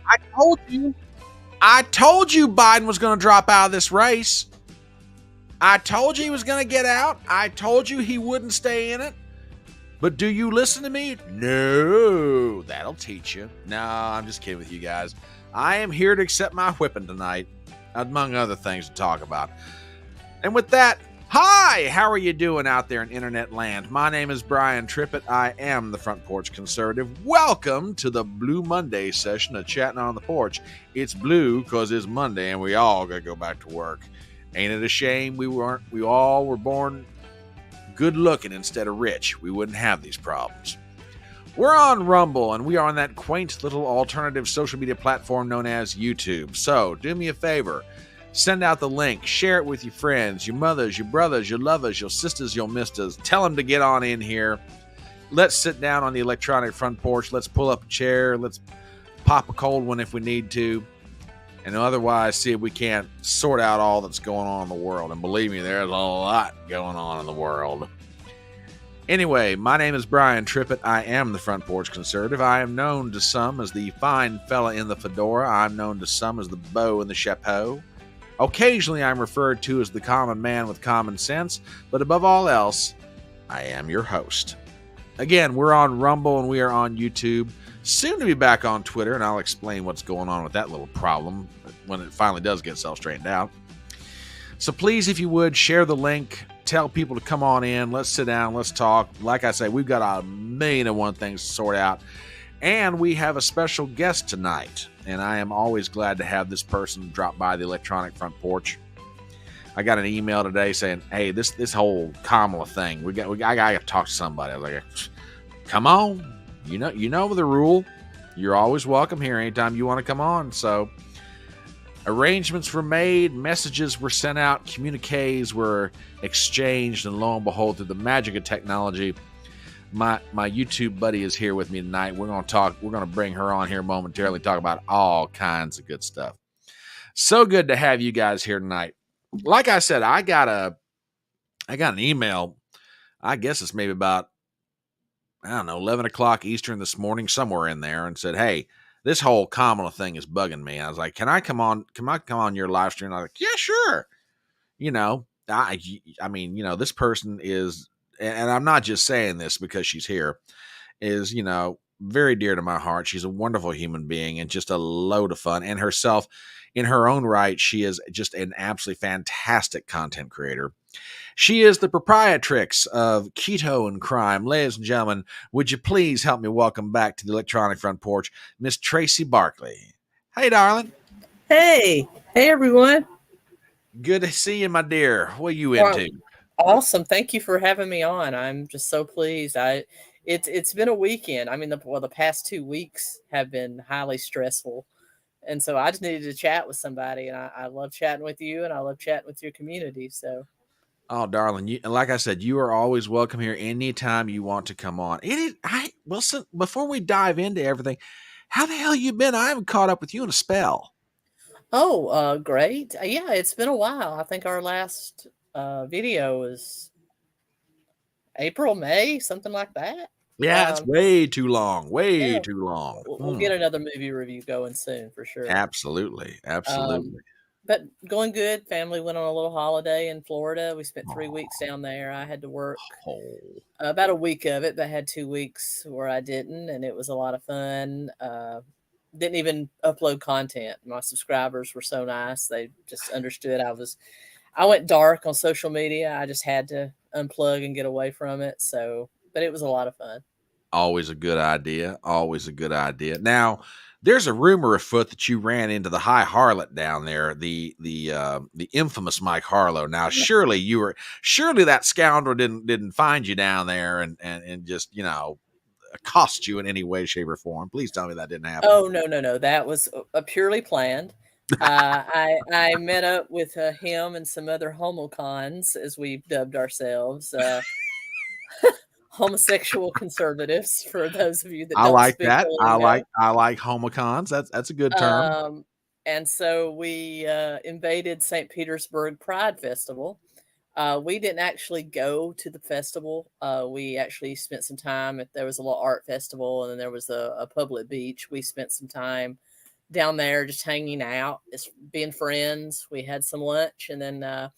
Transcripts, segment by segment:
I told you Biden was going to drop out of this race. I told you he was going to get out. I told you he wouldn't stay in it. But do you listen to me? No, that'll teach you. No, I'm just kidding with you guys. I am here to accept my whipping tonight, among other things to talk about. And with that, hi, how are you doing out there in internet land? My name is Brian Trippett. I am the Front Porch Conservative. Welcome to the Blue Monday session of Chattin On The Porch. It's blue because it's Monday and we all got to go back to work. Ain't it a shame we all were born good looking instead of rich? We wouldn't have these problems. We're on Rumble, and we are on that quaint little alternative social media platform known as YouTube. So do me a favor, send out the link, share it with your friends, your mothers, your brothers, your lovers, your sisters, your misters. Tell them to get on in here. Let's sit down on the electronic front porch. Let's pull up a chair. Let's pop a cold one if we need to. And otherwise, see if we can't sort out all that's going on in the world. And believe me, there's a lot going on in the world. Anyway, my name is Brian Trippett. I am the Front Porch Conservative. I am known to some as the fine fella in the fedora. I'm known to some as the beau in the chapeau. Occasionally, I'm referred to as the common man with common sense. But above all else, I am your host. Again, we're on Rumble and we are on YouTube. Soon to be back on Twitter, and I'll explain what's going on with that little problem when it finally does get itself straightened out. So please, if you would, share the link. Tell people to come on in. Let's sit down. Let's talk. Like I say, we've got a million and one things to sort out. And we have a special guest tonight. And I am always glad to have this person drop by the electronic front porch. I got an email today saying, hey, this whole Kamala thing, I got to talk to somebody. I was like, come on. You know the rule. You're always welcome here anytime you want to come on. So arrangements were made, messages were sent out, communiques were exchanged, and lo and behold, through the magic of technology, my YouTube buddy is here with me tonight. We're going to bring her on here momentarily, talk about all kinds of good stuff. So good to have you guys here tonight. Like I said, I got an email. I guess it's maybe about 11 o'clock Eastern this morning, somewhere in there, and said, hey, this whole Kamala thing is bugging me. I was like, can I come on your live stream? I was like, yeah, sure. This person is, and I'm not just saying this because she's here, is, very dear to my heart. She's a wonderful human being and just a load of fun. And herself, in her own right, she is just an absolutely fantastic content creator. She is the proprietrix of Keto and Crime. Ladies and gentlemen, would you please help me welcome back to the electronic front porch, Miss Tracy Barkley. Hey, darling. Hey everyone. Good to see you, my dear. What are you into? Awesome. Thank you for having me on. I'm just so pleased. It's been a weekend. I mean, the past 2 weeks have been highly stressful. And so I just needed to chat with somebody, and I love chatting with you, and I love chatting with your community. So, oh, darling, like I said, you are always welcome here anytime you want to come on. Wilson, before we dive into everything, how the hell you been? I haven't caught up with you in a spell. Oh, great. Yeah, it's been a while. I think our last video was April, May, something like that. Yeah, it's way too long. Too long. We'll get another movie review going soon for sure. Absolutely. But going good. Family went on a little holiday in Florida. We spent 3 weeks down there. I had to work about a week of it, but I had 2 weeks where I didn't, and it was a lot of fun. Didn't even upload content. My subscribers were so nice. They just understood I went dark on social media. I just had to unplug and get away from it. So, but it was a lot of fun. Always a good idea. Now, there's a rumor afoot that you ran into the high harlot down there, the infamous Mike Harlow. Now, surely that scoundrel didn't find you down there and just accost you in any way, shape, or form. Please tell me that didn't happen. Oh no, that was purely planned. I met up with him and some other homocons, as we dubbed ourselves. Homosexual conservatives, for those of you that I like that. I like homocons. That's a good term. And so we invaded St. Petersburg Pride Festival. We didn't actually go to the festival. We actually spent some time. There was a little art festival, and then there was a public beach. We spent some time down there just hanging out, just being friends. We had some lunch, and then I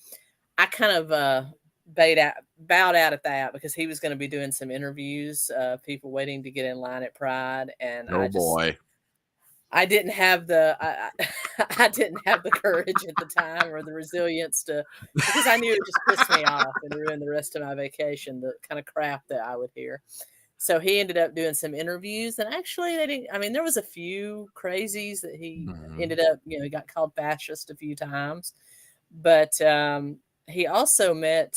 kind of bowed out at that because he was going to be doing some interviews, people waiting to get in line at Pride, and boy. I didn't have the I didn't have the courage at the time or the resilience because I knew it just pissed me off and ruined the rest of my vacation, the kind of crap that I would hear. So he ended up doing some interviews, and actually they didn't. I mean, there was a few crazies that he ended up, he got called fascist a few times, but he also met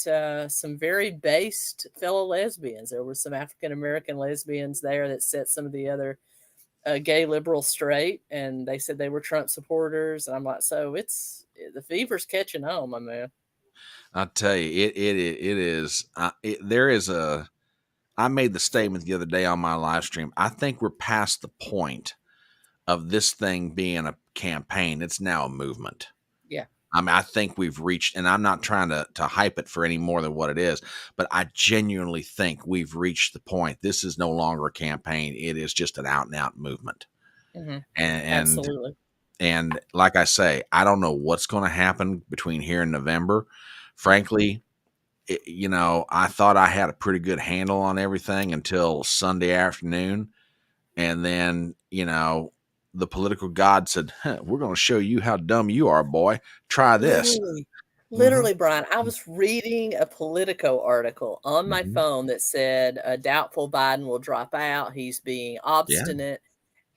some very based fellow lesbians. There were some African American lesbians there that set some of the other gay liberals straight, and they said they were Trump supporters. And I'm like, so the fever's catching on, my man. I'll tell you, it is. There is a. I made the statement the other day on my live stream. I think we're past the point of this thing being a campaign. It's now a movement. Yeah. I mean, I think we've reached, and I'm not trying to hype it for any more than what it is, but I genuinely think we've reached the point. This is no longer a campaign. It is just an out and out movement. Mm-hmm. And Absolutely. And like I say, I don't know what's going to happen between here and November. Frankly, I thought I had a pretty good handle on everything until Sunday afternoon. And then, the political god said, we're going to show you how dumb you are, boy. Try this. Literally, Brian, I was reading a Politico article on my phone that said doubtful Biden will drop out. He's being obstinate.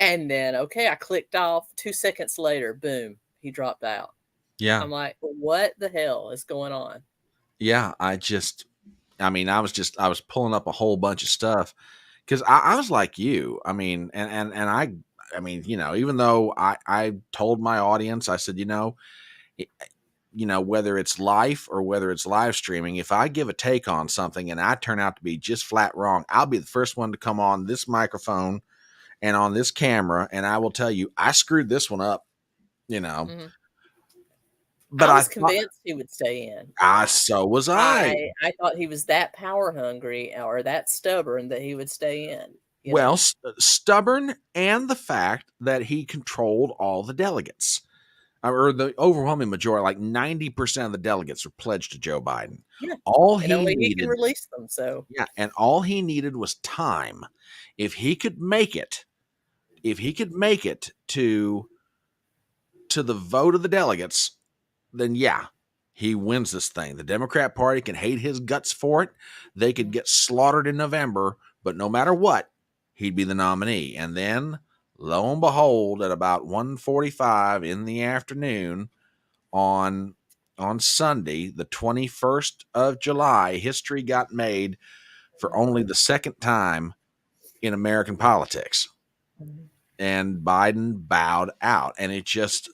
Yeah. And then, okay, I clicked off. 2 seconds later, boom, he dropped out. Yeah. I'm like, what the hell is going on? Yeah, I was pulling up a whole bunch of stuff because I was like you. I mean, and I mean, even though I told my audience, I said, whether it's live or whether it's live streaming, if I give a take on something and I turn out to be just flat wrong, I'll be the first one to come on this microphone and on this camera, and I will tell you, I screwed this one up, Mm-hmm. But I was convinced he would stay in. So was I. I thought he was that power hungry or that stubborn that he would stay in. Well, stubborn, and the fact that he controlled all the delegates, or the overwhelming majority, like 90% of the delegates were pledged to Joe Biden. Yeah, he can release them. So yeah, and all he needed was time. If he could make it to the vote of the delegates, then yeah, he wins this thing. The Democrat Party can hate his guts for it. They could get slaughtered in November, but no matter what, he'd be the nominee. And then, lo and behold, at about 1:45 in the afternoon on Sunday, the 21st of July, history got made for only the second time in American politics. And Biden bowed out. And it just,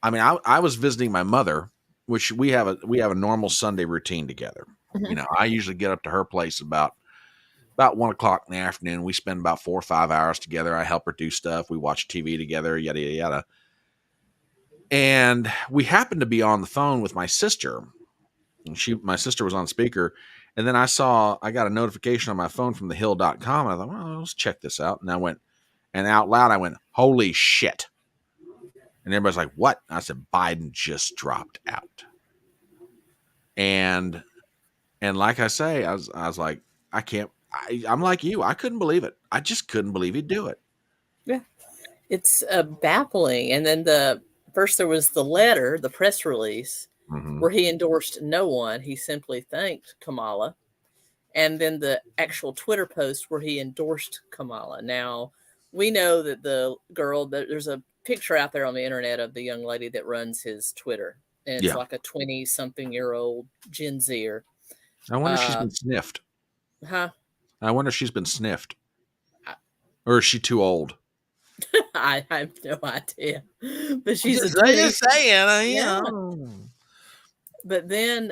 I was visiting my mother, which we have a normal Sunday routine together. I usually get up to her place about 1:00 in the afternoon. We spend about 4 or 5 hours together. I help her do stuff. We watch TV together, yada, yada, yada. And we happened to be on the phone with my sister. And my sister was on speaker. And then I got a notification on my phone from thehill.com. And I thought, well, let's check this out. And I went, and out loud, I went, holy shit. And everybody's like, what? And I said, Biden just dropped out. And like I say, I was like, I'm like you. I couldn't believe it. I just couldn't believe he'd do it. Yeah. It's baffling. And then first there was the letter, the press release, where he endorsed no one. He simply thanked Kamala. And then the actual Twitter post where he endorsed Kamala. Now, we know that there's a picture out there on the internet of the young lady that runs his Twitter. And it's like a 20-something-year-old Gen Zer. I wonder if she's been sniffed. Huh? I wonder if she's been sniffed. Or is she too old? I have no idea. But she's just saying, yeah. But then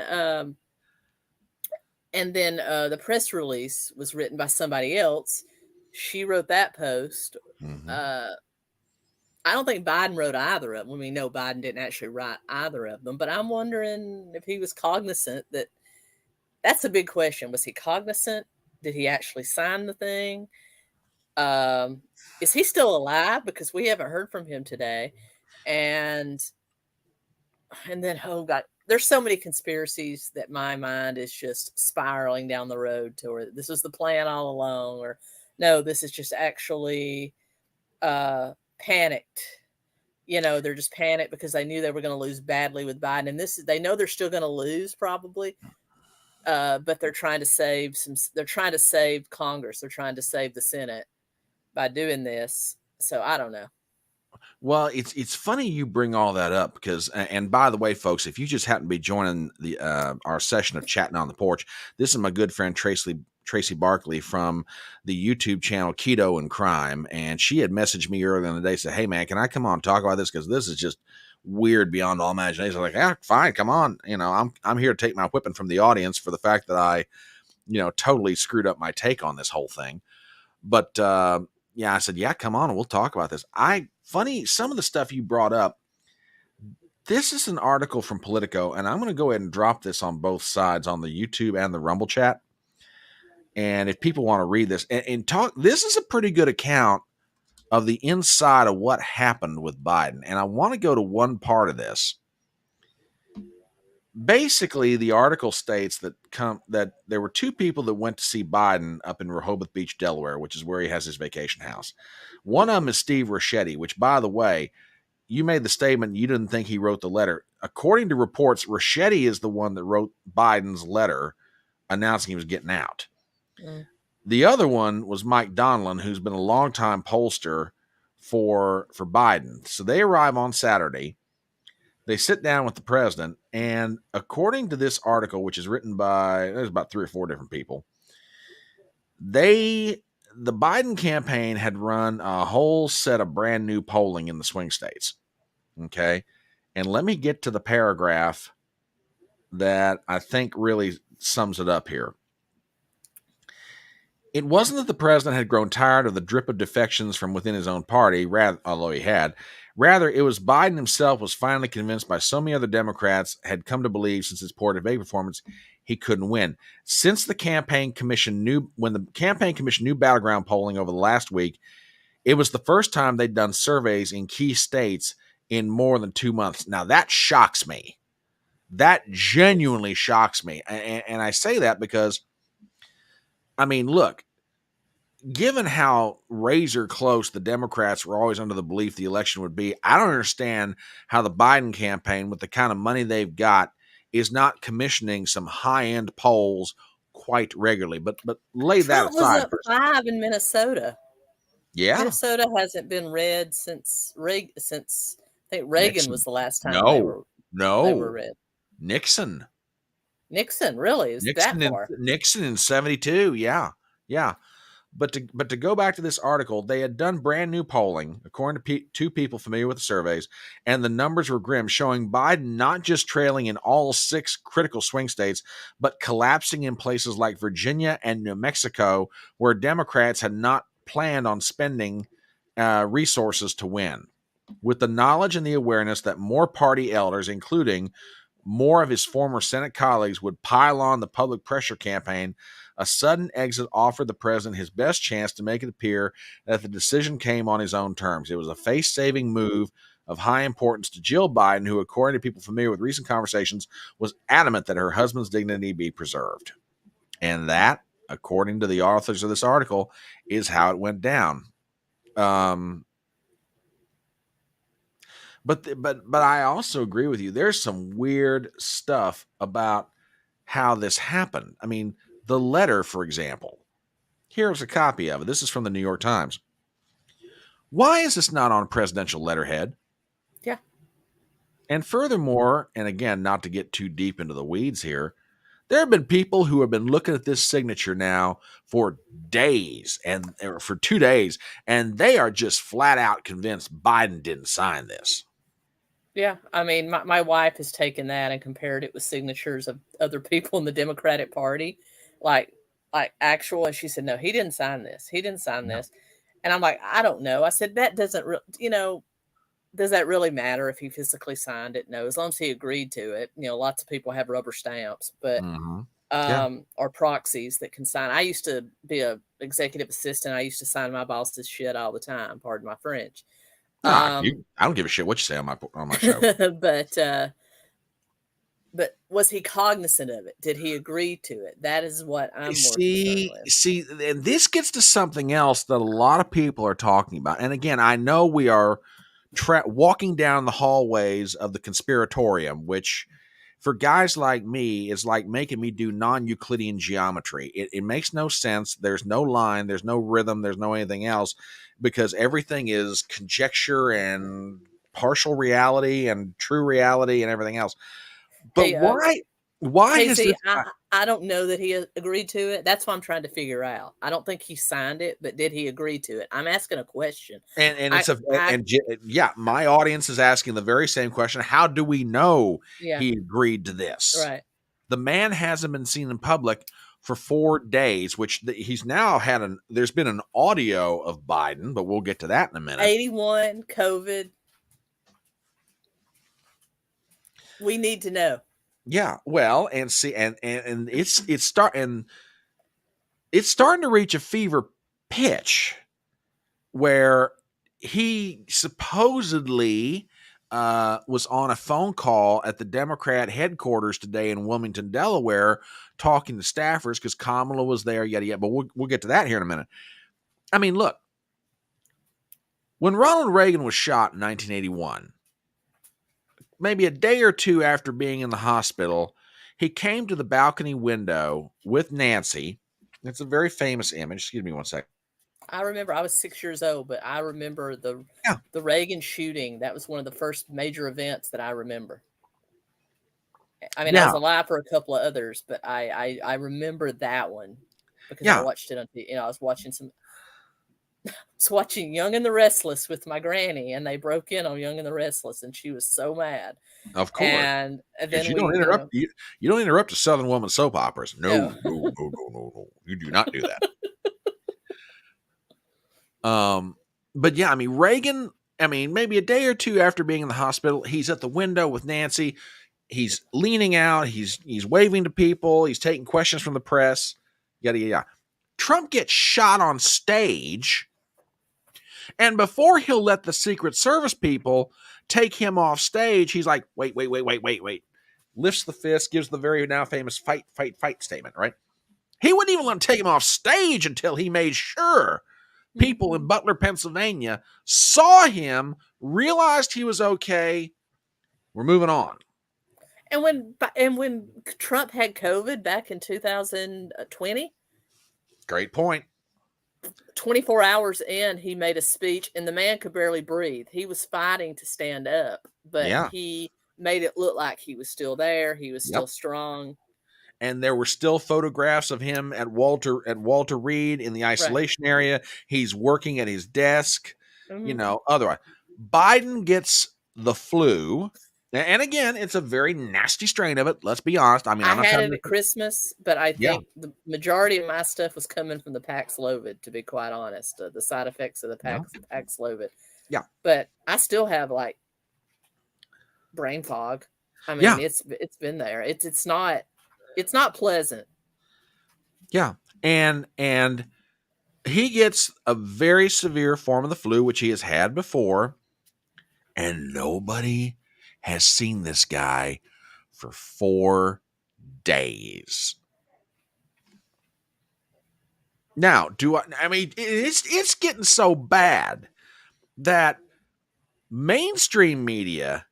the press release was written by somebody else. She wrote that post. I don't think Biden wrote either of them. We know Biden didn't actually write either of them, but I'm wondering if he was cognizant that's a big question. Was he cognizant? Did he actually sign the thing? Is he still alive? Because we haven't heard from him today. And then, oh God, there's so many conspiracies that my mind is just spiraling down the road toward this was the plan all along, or no, this is just actually panicked. They're just panicked because they knew they were going to lose badly with Biden. And they know they're still going to lose probably. But they're trying to save Congress. They're trying to save the Senate by doing this. So I don't know. Well, it's funny you bring all that up because, and by the way, folks, if you just happen to be joining the our session of Chatting on the Porch, this is my good friend Tracy Barkley from the YouTube channel Keto and Crime, and she had messaged me earlier in the day, said, "Hey man, can I come on and talk about this because this is just weird beyond all imagination." I was like, "Yeah, fine, come on. I'm here to take my whipping from the audience for the fact that I, totally screwed up my take on this whole thing." But yeah, I said, "Yeah, come on, and we'll talk about this." Funny, some of the stuff you brought up. This is an article from Politico, and I'm going to go ahead and drop this on both sides, on the YouTube and the Rumble chat. And if people want to read this and talk, this is a pretty good account of the inside of what happened with Biden. And I want to go to one part of this. Basically, the article states that there were two people that went to see Biden up in Rehoboth Beach, Delaware, which is where he has his vacation house. One of them is Steve Ricchetti, which, by the way, you made the statement you didn't think he wrote the letter. According to reports, Ricchetti is the one that wrote Biden's letter announcing he was getting out. Mm. The other one was Mike Donlin, who's been a longtime pollster for Biden. So they arrive on Saturday. They sit down with the president, and according to this article, which is written by, there's about 3 or 4 different people, the Biden campaign had run a whole set of brand new polling in the swing states. Okay. And let me get to the paragraph that I think really sums it up here. It wasn't that the president had grown tired of the drip of defections from within his own party, although he had. Rather, it was Biden himself was finally convinced by so many other Democrats had come to believe since his poor debate performance he couldn't win. When the campaign commission knew battleground polling over the last week, it was the first time they'd done surveys in key states in more than 2 months. Now, that shocks me. That genuinely shocks me. And I say that because, I mean, look, given how razor close the Democrats were always under the belief the election would be, I don't understand how the Biden campaign, with the kind of money they've got, is not commissioning some high-end polls quite regularly. But lay that aside. Trump was up 5 in Minnesota. Yeah, Minnesota hasn't been red since I think Reagan Nixon. Was the last time they were red. Nixon, really? Is that far? Nixon in 72, yeah. But to go back to this article, they had done brand new polling, according to 2 people familiar with the surveys, and the numbers were grim, showing Biden not just trailing in all 6 critical swing states, but collapsing in places like Virginia and New Mexico, where Democrats had not planned on spending resources to win. With the knowledge and the awareness that more party elders, including more of his former Senate colleagues, would pile on the public pressure campaign, a sudden exit offered the president his best chance to make it appear that the decision came on his own terms. It was a face-saving move of high importance to Jill Biden, who, according to people familiar with recent conversations, was adamant that her husband's dignity be preserved. And that, according to the authors of this article, is how it went down. But I also agree with you. There's some weird stuff about how this happened. I mean, the letter, for example. Here's a copy of it. This is from the New York Times. Why is this not on a presidential letterhead? Yeah. And furthermore, and again, not to get too deep into the weeds here, there have been people who have been looking at this signature now for days or for 2 days, and they are just flat out convinced Biden didn't sign this. Yeah, I mean, my wife has taken that and compared it with signatures of other people in the Democratic Party, like actual, and she said, no, he didn't sign this. He didn't sign this. And I'm like, I don't know. I said, that doesn't does that really matter if he physically signed it? No, as long as he agreed to it. Lots of people have rubber stamps, but or proxies that can sign. I used to be a executive assistant. I used to sign my boss's shit all the time. Pardon my French. I don't give a shit what you say on my show. But was he cognizant of it? Did he agree to it? That is what I'm more concerned with. See, and this gets to something else that a lot of people are talking about. And again, I know we are walking down the hallways of the conspiratorium, which for guys like me is like making me do non-Euclidean geometry. It makes no sense. There's no line, there's no rhythm, there's no anything else, because everything is conjecture and partial reality and true reality and everything else. But hey, why has this? I don't know that he agreed to it. That's what I'm trying to figure out. I don't think he signed it, but did he agree to it? I'm asking a question. My audience is asking the very same question. How do we know he agreed to this? Right. The man hasn't been seen in public for 4 days, which he's now had there's been an audio of Biden, but we'll get to that in a minute. 81, COVID. We need to know. Yeah, well, and see, and it's starting to reach a fever pitch where he supposedly was on a phone call at the Democrat headquarters today in Wilmington, Delaware, talking to staffers because Kamala was there, yada yada. But we'll get to that here in a minute. I mean, look, when Ronald Reagan was shot in 1981. Maybe a day or two after being in the hospital, he came to the balcony window with Nancy. It's a very famous image. Excuse me one second. I remember I was 6 years old, but I remember the Reagan shooting. That was one of the first major events that I remember. I mean, I was alive for a couple of others, but I remember that one because I watched it on, I was watching Young and the Restless with my granny, and they broke in on Young and the Restless, and she was so mad. Of course. And then you don't interrupt. You don't interrupt a Southern woman soap operas. No. You do not do that. But yeah, I mean, Reagan. I mean, maybe a day or two after being in the hospital, he's at the window with Nancy. He's leaning out. He's waving to people. He's taking questions from the press. Yada yada. Trump gets shot on stage. And before he'll let the Secret Service people take him off stage, he's like, wait. Lifts the fist, gives the very now famous fight statement, right? He wouldn't even let him take him off stage until he made sure people in Butler, Pennsylvania saw him, realized he was okay. We're moving on. And when Trump had COVID back in 2020. Great point. 24 hours in, he made a speech, and the man could barely breathe. He was fighting to stand up, but he made it look like he was still there. He was still strong. And there were still photographs of him at Walter Reed in the isolation area. He's working at his desk, otherwise. Biden gets the flu. And again, it's a very nasty strain of it. Let's be honest. I mean, I had it at Christmas, but I think the majority of my stuff was coming from the Paxlovid, to be quite honest. The side effects of the Paxlovid. Yeah. But I still have like brain fog. I mean, it's been there. It's not pleasant. Yeah. And he gets a very severe form of the flu, which he has had before, and nobody has seen this guy for 4 days. Now, I mean, it's getting so bad that mainstream media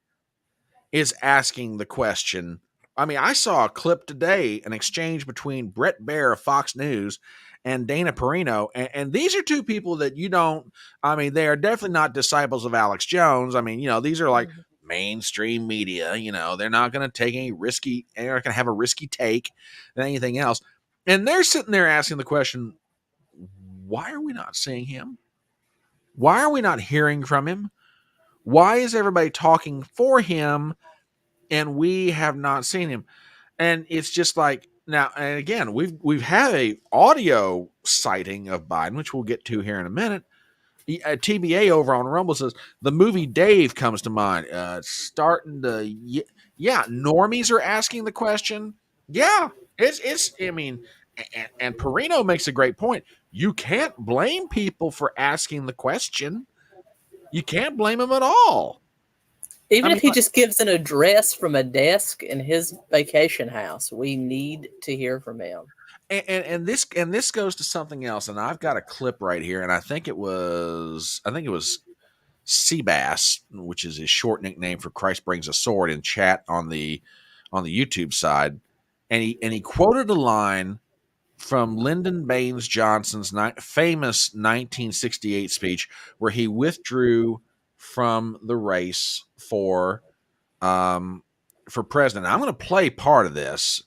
is asking the question. I mean, I saw a clip today, an exchange between Brett Baer of Fox News and Dana Perino. And these are two people that they are definitely not disciples of Alex Jones. I mean, these are like mainstream media, they're not going to take they're not going to have a risky take than anything else. And they're sitting there asking the question, why are we not seeing him? Why are we not hearing from him? Why is everybody talking for him and we have not seen him? And it's just like, now, and again, we've had a audio sighting of Biden, which we'll get to here in a minute. TBA over on Rumble says the movie Dave comes to mind. Starting to, normies are asking the question. Yeah, it's. I mean, and Perino makes a great point. You can't blame people for asking the question. You can't blame them at all. Even I if mean, he just gives an address from a desk in his vacation house, we need to hear from him. and this goes to something else. And I've got a clip right here, and I think it was Seabass, which is his short nickname for Christ Brings a Sword, in chat on the YouTube side, and he quoted a line from Lyndon Baines Johnson's famous 1968 speech, where he withdrew from the race for president. I'm going to play part of this,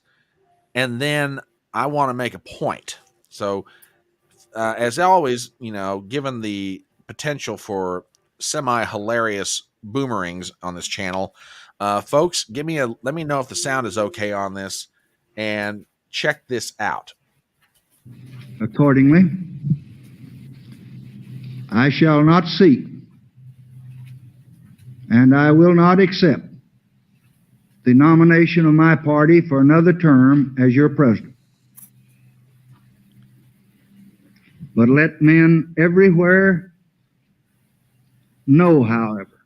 and then I want to make a point. So, as always, given the potential for semi-hilarious boomerangs on this channel, folks, let me know if the sound is okay on this, and check this out. Accordingly, I shall not seek and I will not accept the nomination of my party for another term as your president. But let men everywhere know, however,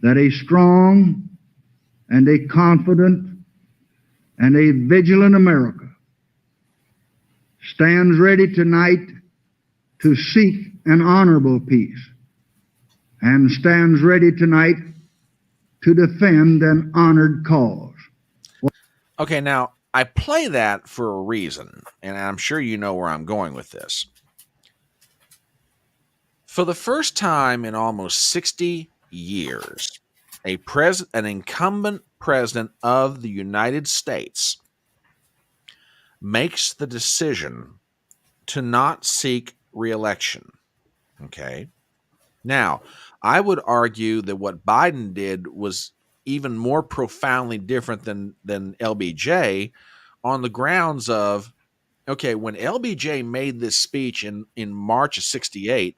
that a strong and a confident and a vigilant America stands ready tonight to seek an honorable peace and stands ready tonight to defend an honored cause. Okay, now I play that for a reason, and I'm sure you know where I'm going with this. For the first time in almost 60 years, an incumbent president of the United States makes the decision to not seek re-election. Okay. Now, I would argue that what Biden did was even more profoundly different than LBJ, on the grounds of, okay, when LBJ made this speech in March of 68,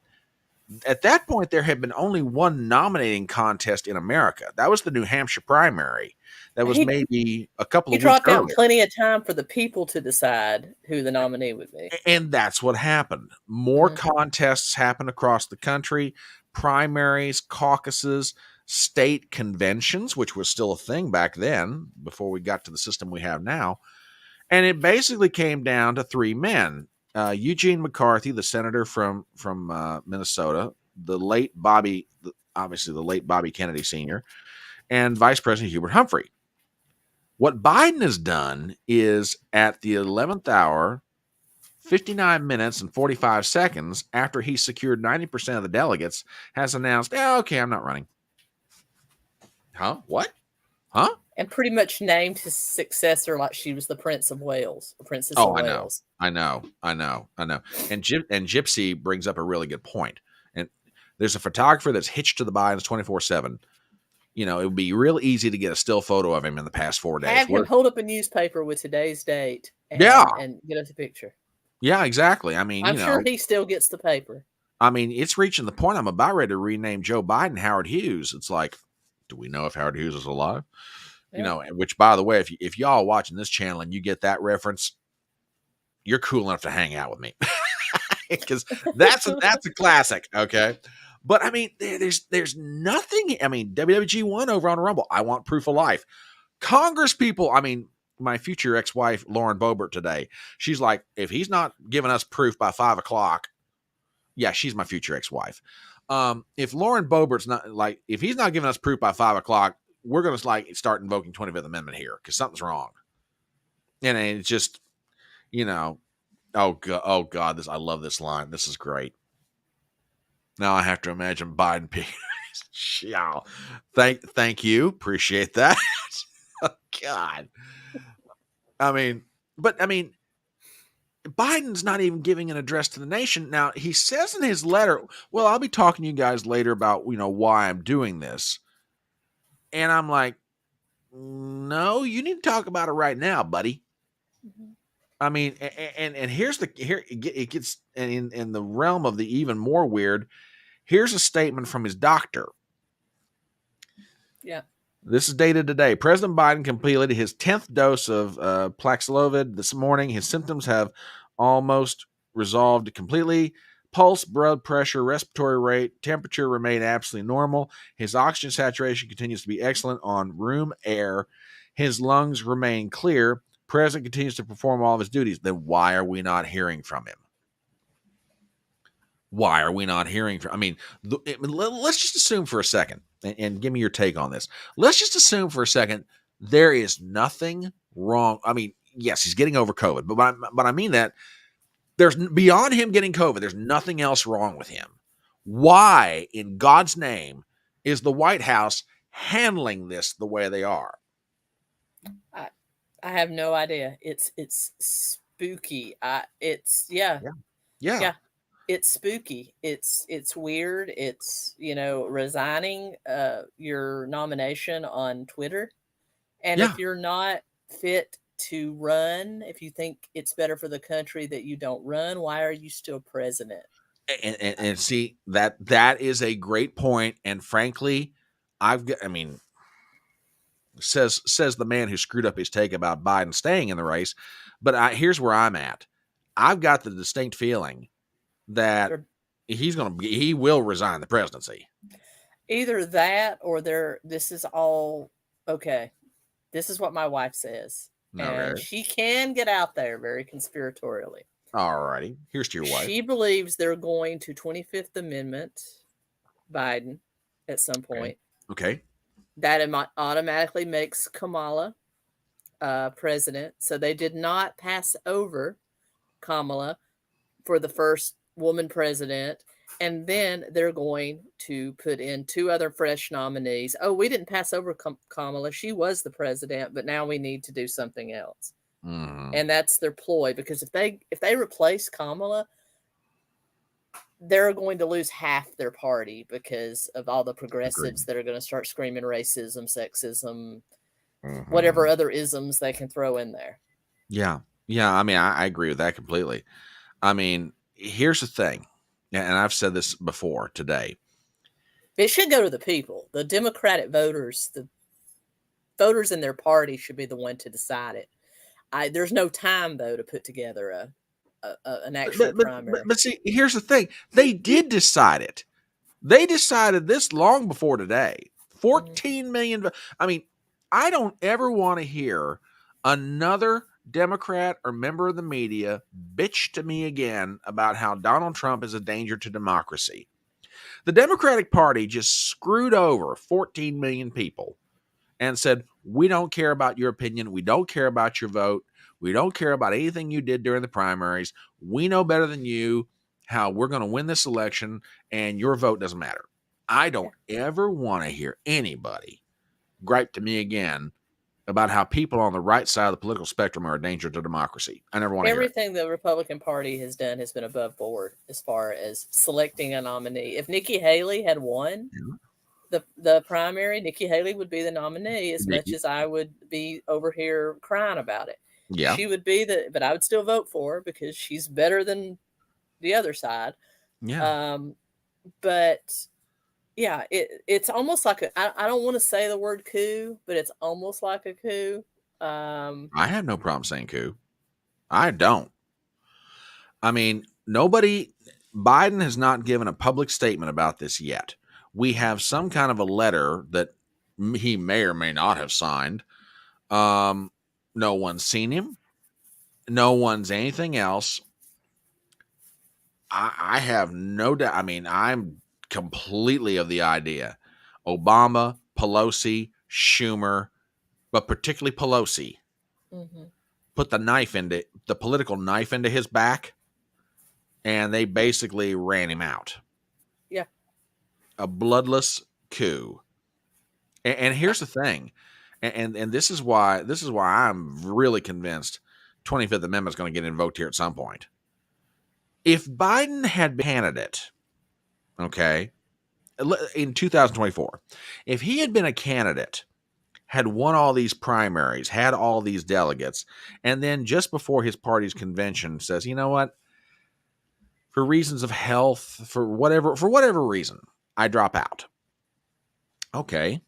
at that point, there had been only one nominating contest in America. That was the New Hampshire primary. That was maybe a couple of weeks dropped out earlier. plenty of time for the people to decide who the nominee would be. And that's what happened. More contests happened across the country, primaries, caucuses, state conventions, which was still a thing back then before we got to the system we have now. And it basically came down to three men. Eugene McCarthy, the senator from Minnesota, the late Bobby Kennedy Sr., and Vice President Hubert Humphrey. What Biden has done is, at the 11th hour, 59 minutes and 45 seconds after he secured 90% of the delegates, has announced, okay, I'm not running. Huh? What? Huh? And pretty much named his successor like she was the Prince of Wales, the Princess of Wales. I know. And Gypsy brings up a really good point. And there's a photographer that's hitched to the Bidens 24/7. It would be real easy to get a still photo of him in the past 4 days. Have him hold up a newspaper with today's date and get us a picture. Yeah, exactly. I mean, I'm sure he still gets the paper. I mean, it's reaching the point I'm about ready to rename Joe Biden Howard Hughes. It's like, do we know if Howard Hughes is alive? Yeah. Which, by the way, if y'all watching this channel and you get that reference, you're cool enough to hang out with me, because that's a classic. Okay. But I mean, there's nothing. I mean, WWG won over on Rumble. I want proof of life. Congress people, I mean, my future ex-wife, Lauren Boebert, today, she's like, if he's not giving us proof by 5 o'clock, yeah, she's my future ex-wife. If Lauren Boebert's if he's not giving us proof by 5 o'clock, we're going to start invoking 25th Amendment here, because something's wrong. And it's just, oh God, I love this line. This is great. Now I have to imagine Biden being, yeah, thank you. Appreciate that. Oh, God. I mean, Biden's not even giving an address to the nation. Now, he says in his letter, well, I'll be talking to you guys later about, why I'm doing this. And I'm like, no, you need to talk about it right now, buddy. Mm-hmm. I mean, and it gets in the realm of the even more weird. Here's a statement from his doctor. Yeah. This is dated today. President Biden completed his 10th dose of Paxlovid this morning. His symptoms have almost resolved completely. Pulse, blood pressure, respiratory rate, temperature remain absolutely normal. His oxygen saturation continues to be excellent on room air. His lungs remain clear. President continues to perform all of his duties. Then why are we not hearing from him? Why are we not hearing from? I mean, let's just assume for a second, and give me your take on this. Let's just assume for a second there is nothing wrong. I mean, yes, he's getting over COVID, but I mean that there's beyond him getting COVID, there's nothing else wrong with him. Why, in God's name, is the White House handling this the way they are? I have no idea. It's spooky. Yeah. It's spooky. It's weird. It's, resigning your nomination on Twitter. And if you're not fit to run, if you think it's better for the country that you don't run, why are you still president? And see, that is a great point. And frankly, says the man who screwed up his take about Biden staying in the race. But here's where I'm at. I've got the distinct feeling that he will resign the presidency. Either that or this is all okay. This is what my wife says. Okay. And she can get out there very conspiratorially. All righty. Here's to your wife. She believes they're going to 25th Amendment Biden at some point. Okay. That automatically makes Kamala president. So they did not pass over Kamala for the first woman president. And then they're going to put in 2 other fresh nominees. Oh, we didn't pass over Kamala. She was the president, but now we need to do something else. And that's their ploy, because if they replace Kamala, they're going to lose half their party because of all the progressives that are going to start screaming racism, sexism, whatever other isms they can throw in there. Yeah. I mean, I agree with that completely. I mean, here's the thing. And I've said this before today. It should go to the people. The Democratic voters, the voters in their party should be the one to decide it. There's no time, though, to put together an actual primary. But see, here's the thing. They did decide it. They decided this long before today. 14 million. I mean, I don't ever want to hear another Democrat or member of the media bitch to me again about how Donald Trump is a danger to democracy. The Democratic Party just screwed over 14 million people and said, we don't care about your opinion. We don't care about your vote. We don't care about anything you did during the primaries. We know better than you how we're going to win this election, and your vote doesn't matter. I don't ever want to hear anybody gripe to me again about how people on the right side of the political spectrum are a danger to democracy. I never want to hear it. Everything the Republican Party has done has been above board as far as selecting a nominee. If Nikki Haley had won the primary, Nikki Haley would be the nominee as much as I would be over here crying about it. Yeah. She would be but I would still vote for her because she's better than the other side. Yeah. But yeah, it's almost like I don't want to say the word coup, but it's almost like a coup. I have no problem saying coup. I don't. I mean, Biden has not given a public statement about this yet. We have some kind of a letter that he may or may not have signed. No one's seen him. No one's anything else. I have no doubt. I mean, I'm completely of the idea Obama, Pelosi, Schumer, but particularly Pelosi, put the political knife into his back, and they basically ran him out. Yeah. A bloodless coup. And here's the thing. And this is why I'm really convinced 25th Amendment is going to get invoked here at some point. If Biden had been a candidate, okay, in 2024, if he had been a candidate, had won all these primaries, had all these delegates, and then just before his party's convention says, you know what, for reasons of health, for whatever reason, I drop out. Okay.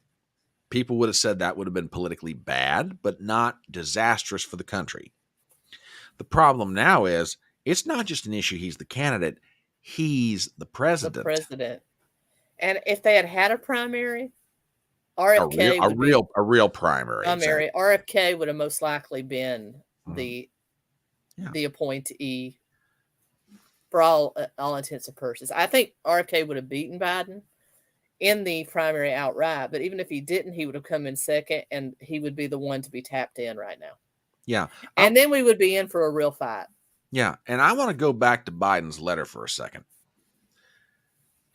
People would have said that would have been politically bad, but not disastrous for the country. The problem now is it's not just an issue. He's the candidate. He's the president. The president. And if they had a primary, RFK a real primary. Exactly. RFK would have most likely been the appointee for all intents and purposes. I think RFK would have beaten Biden in the primary outright, but even if he didn't, he would have come in second, and he would be the one to be tapped in right now. Yeah. And then we would be in for a real fight. Yeah. And I want to go back to Biden's letter for a second.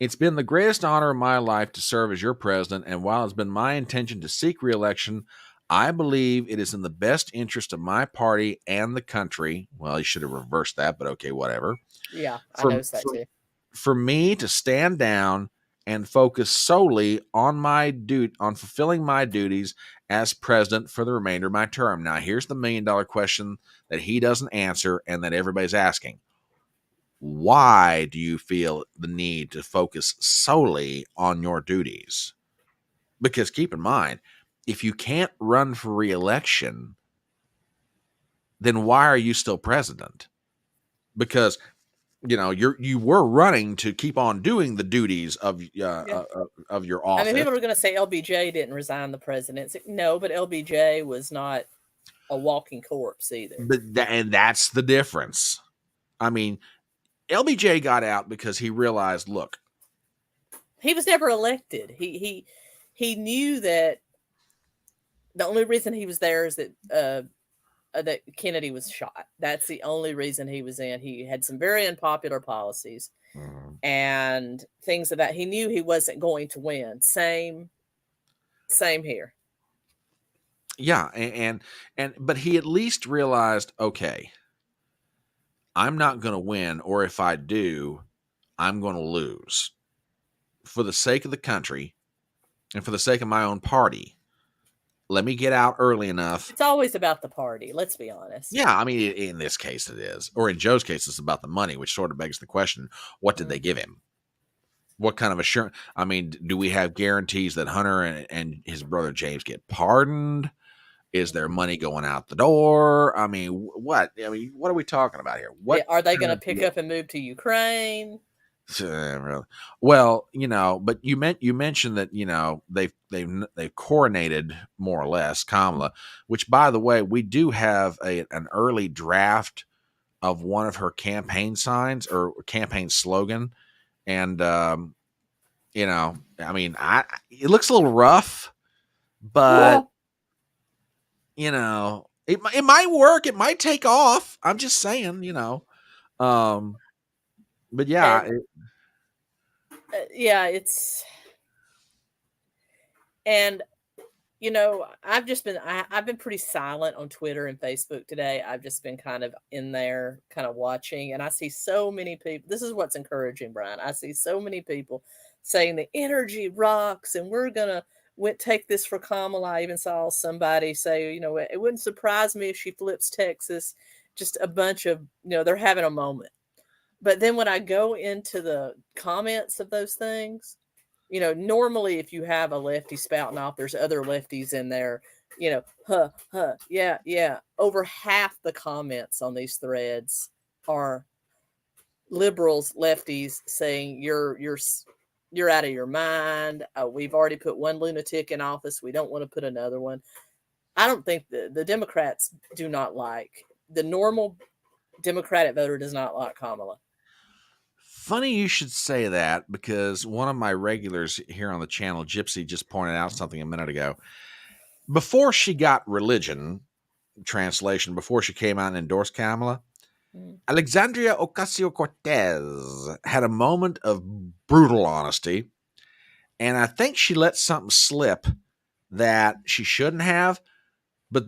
It's been the greatest honor of my life to serve as your president, and while it's been my intention to seek re-election, I believe it is in the best interest of my party and the country. Well, he should have reversed that, but okay, whatever. Yeah, I noticed that too. For me to stand down and focus solely on on fulfilling my duties as president for the remainder of my term. Now, here's the $1 million question that he doesn't answer and that everybody's asking. Why do you feel the need to focus solely on your duties? Because keep in mind, if you can't run for re-election, then why are you still president? Because you were running to keep on doing the duties of your office. I mean, people are going to say LBJ didn't resign the presidency. No, but LBJ was not a walking corpse either. And that's the difference. I mean, LBJ got out because he realized, look, he was never elected. He knew that the only reason he was there is that Kennedy was shot. That's the only reason he was in. He had some very unpopular policies and things of that. He knew he wasn't going to win. Same here. Yeah, but he at least realized, okay, I'm not going to win, or if I do, I'm going to lose. For the sake of the country and for the sake of my own party, let me get out early enough. It's always about the party, let's be honest. Yeah, I mean, in this case it is. Or in Joe's case, it's about the money, which sort of begs the question, what did they give him? What kind of assurance? I mean, do we have guarantees that Hunter and his brother James get pardoned? Is there money going out the door? I mean, what? I mean, what are we talking about here? What are they going to pick up and move to Ukraine? Well, but you mentioned that they've coronated more or less Kamala, which, by the way, we do have an early draft of one of her campaign signs or campaign slogan, and I mean, it looks a little rough, but. Yeah. It might work. It might take off. I'm just saying, but yeah. It's, and, I've been pretty silent on Twitter and Facebook today. I've just been kind of in there, kind of watching, and I see so many people. This is what's encouraging, Brian. I see so many people saying the energy rocks and we're going to take this for Kamala. I even saw somebody say, it wouldn't surprise me if she flips Texas. Just a bunch of, they're having a moment. But then when I go into the comments of those things, normally if you have a lefty spouting off, there's other lefties in there, yeah. Over half the comments on these threads are liberals, lefties saying you're out of your mind. We've already put one lunatic in office. We don't want to put another one. I don't think the Democrats do not like, the normal Democratic voter does not like Kamala. Funny you should say that, because one of my regulars here on the channel, Gypsy, just pointed out something a minute ago. Before she got religion, translation, before she came out and endorsed Kamala, Alexandria Ocasio-Cortez had a moment of brutal honesty, and I think she let something slip that she shouldn't have. But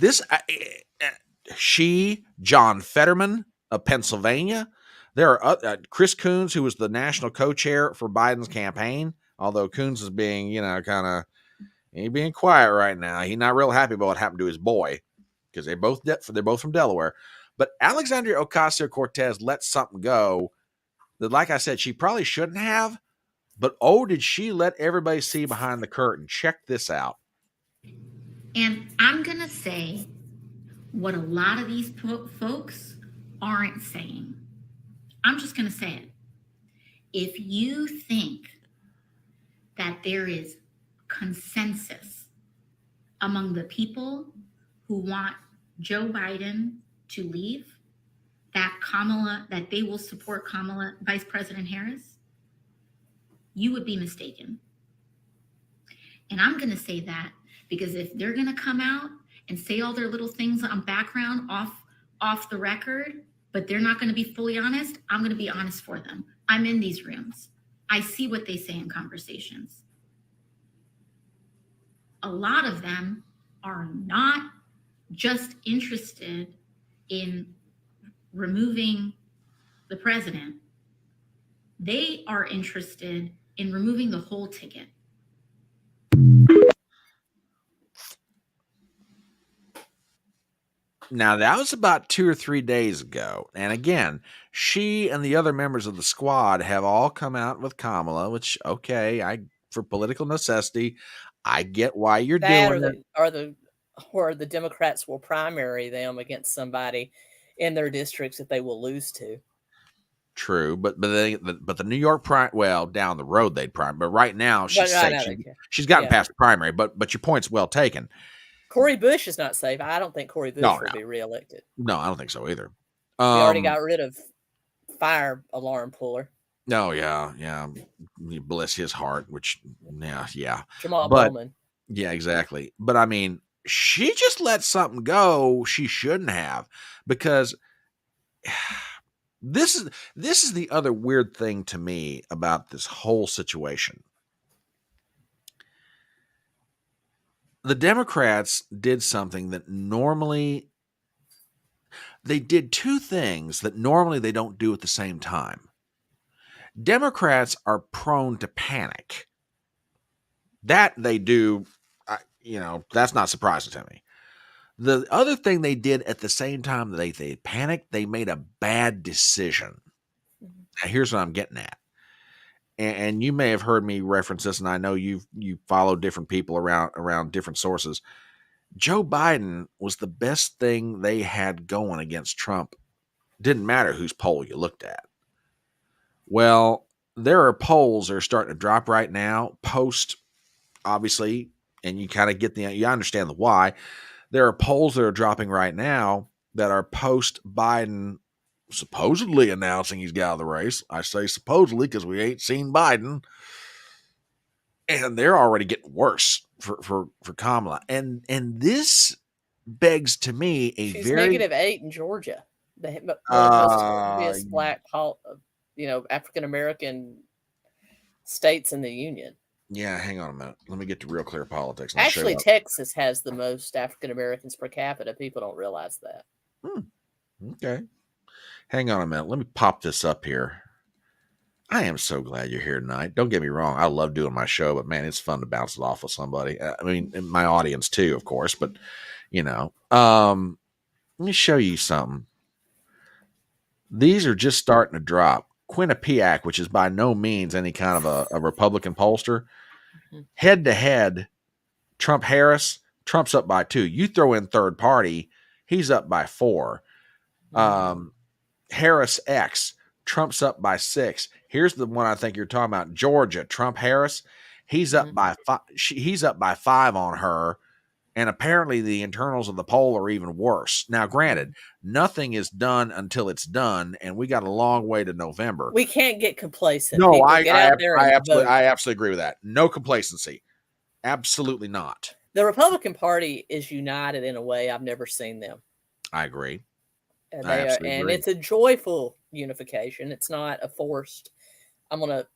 John Fetterman of Pennsylvania, there are Chris Coons, who was the national co-chair for Biden's campaign, although Coons is being, he's being quiet right now. He's not real happy about what happened to his boy, because they're both from Delaware. But Alexandria Ocasio-Cortez let something go that, like I said, she probably shouldn't have. But did she let everybody see behind the curtain? Check this out. And I'm going to say what a lot of these folks aren't saying. I'm just going to say it. If you think that there is consensus among the people who want Joe Biden to leave, that they will support Vice President Harris, you would be mistaken. And I'm going to say that because if they're going to come out and say all their little things on background off the record, but they're not going to be fully honest, I'm going to be honest for them. I'm in these rooms. I see what they say in conversations. A lot of them are not just interested in removing the president. They are interested in removing the whole ticket. Now, that was about 2 or 3 days ago. And again, she and the other members of the squad have all come out with Kamala, which, okay, for political necessity, I get why you're doing it. Or the Democrats will primary them against somebody in their districts that they will lose to. True, but the New York down the road they'd primary, but right now she's safe. She's gotten past the primary, but your point's well taken. Cori Bush is not safe. I don't think Cori Bush will be reelected. No, I don't think so either. We already got rid of fire alarm puller. No, yeah. Bless his heart, which, yeah. Jamal Bowman. Yeah, exactly. But I mean, she just let something go she shouldn't have, because this is the other weird thing to me about this whole situation. The Democrats did something that normally they did two things that normally they don't do at the same time. Democrats are prone to panic. That they do, that's not surprising to me. The other thing they did at the same time that they panicked, they made a bad decision. Now, here's what I'm getting at. And you may have heard me reference this, and I know you follow different people around different sources. Joe Biden was the best thing they had going against Trump. Didn't matter whose poll you looked at. Well, there are polls that are starting to drop right now, post, obviously, and you kind of you understand the why. There are polls that are dropping right now that are post Biden supposedly announcing he's got out of the race. I say supposedly because we ain't seen Biden. And they're already getting worse for Kamala. And this begs to me She's -8 in Georgia. One of the most black, African-American states in the union. Yeah, hang on a minute. Let me get to Real Clear Politics. Actually, Texas has the most African-Americans per capita. People don't realize that. Okay. Hang on a minute. Let me pop this up here. I am so glad you're here tonight. Don't get me wrong. I love doing my show, but man, it's fun to bounce it off with somebody. I mean, my audience too, of course, but let me show you something. These are just starting to drop. Quinnipiac, which is by no means any kind of a Republican pollster, head to head, Trump-Harris, Trump's up by 2. You throw in third party, he's up by 4. Harris X, Trump's up by 6. Here's the one I think you're talking about. Georgia, Trump-Harris, he's up by 5. He's up by 5 on her. And apparently the internals of the poll are even worse. Now, granted, nothing is done until it's done, and we got a long way to November. We can't get complacent. No, I absolutely agree with that. No complacency. Absolutely not. The Republican Party is united in a way I've never seen them. I agree. And it's a joyful unification. It's not a forced, I'm going to,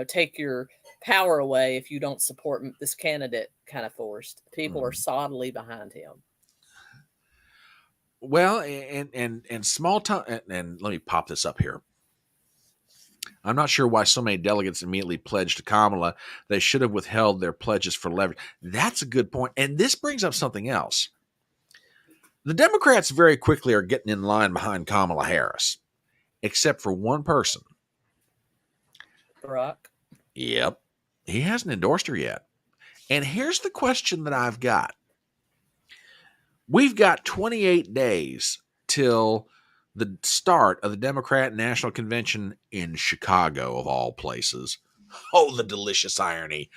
take your power away if you don't support this candidate kind of forced. People are solidly behind him. Well, and small time, and let me pop this up here. I'm not sure why so many delegates immediately pledged to Kamala. They should have withheld their pledges for leverage. That's a good point. And this brings up something else. The Democrats very quickly are getting in line behind Kamala Harris, except for one person. Barack. Yep. He hasn't endorsed her yet. And here's the question that I've got. We've got 28 days till the start of the Democrat National Convention in Chicago, of all places. Oh, the delicious irony.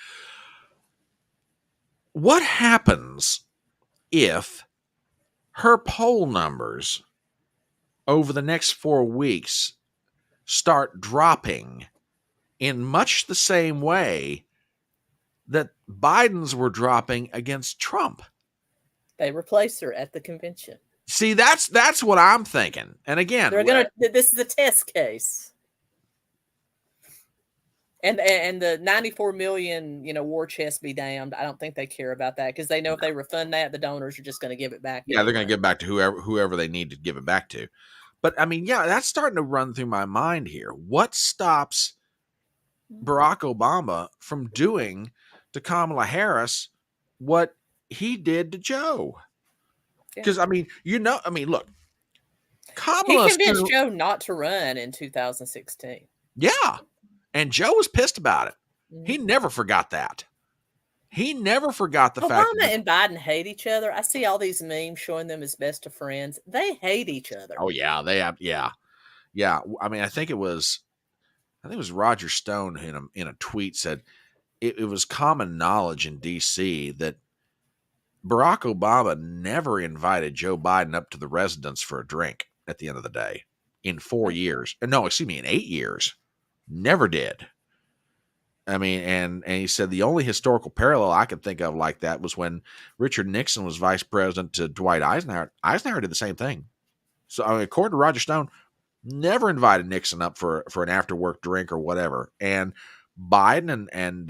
What happens if her poll numbers over the next 4 weeks start dropping in much the same way that Biden's were dropping against Trump? They replace her at the convention. See, that's what I'm thinking. And again, this is a test case. And the 94 million, war chest be damned. I don't think they care about that because they know if they refund that, the donors are just going to give it back. Yeah, anyway. They're going to give it back to whoever they need to give it back to. But I mean, yeah, that's starting to run through my mind here. What stops Barack Obama from doing to Kamala Harris what he did to Joe? Because I mean, look, Kamala, he convinced Joe not to run in 2016. Yeah. And Joe was pissed about it. Mm-hmm. He never forgot that. He never forgot the fact that Obama and Biden hate each other. I see all these memes showing them as best of friends. They hate each other. Oh yeah, they have. Yeah. I mean, I think it was Roger Stone in a tweet said it was common knowledge in D.C. that Barack Obama never invited Joe Biden up to the residence for a drink at the end of the day in 4 years. No, excuse me, in 8 years. Never did. I mean, and he said the only historical parallel I could think of like that was when Richard Nixon was vice president to Dwight Eisenhower. Eisenhower did the same thing. So, I mean, according to Roger Stone, never invited Nixon up for an after work drink or whatever. And Biden and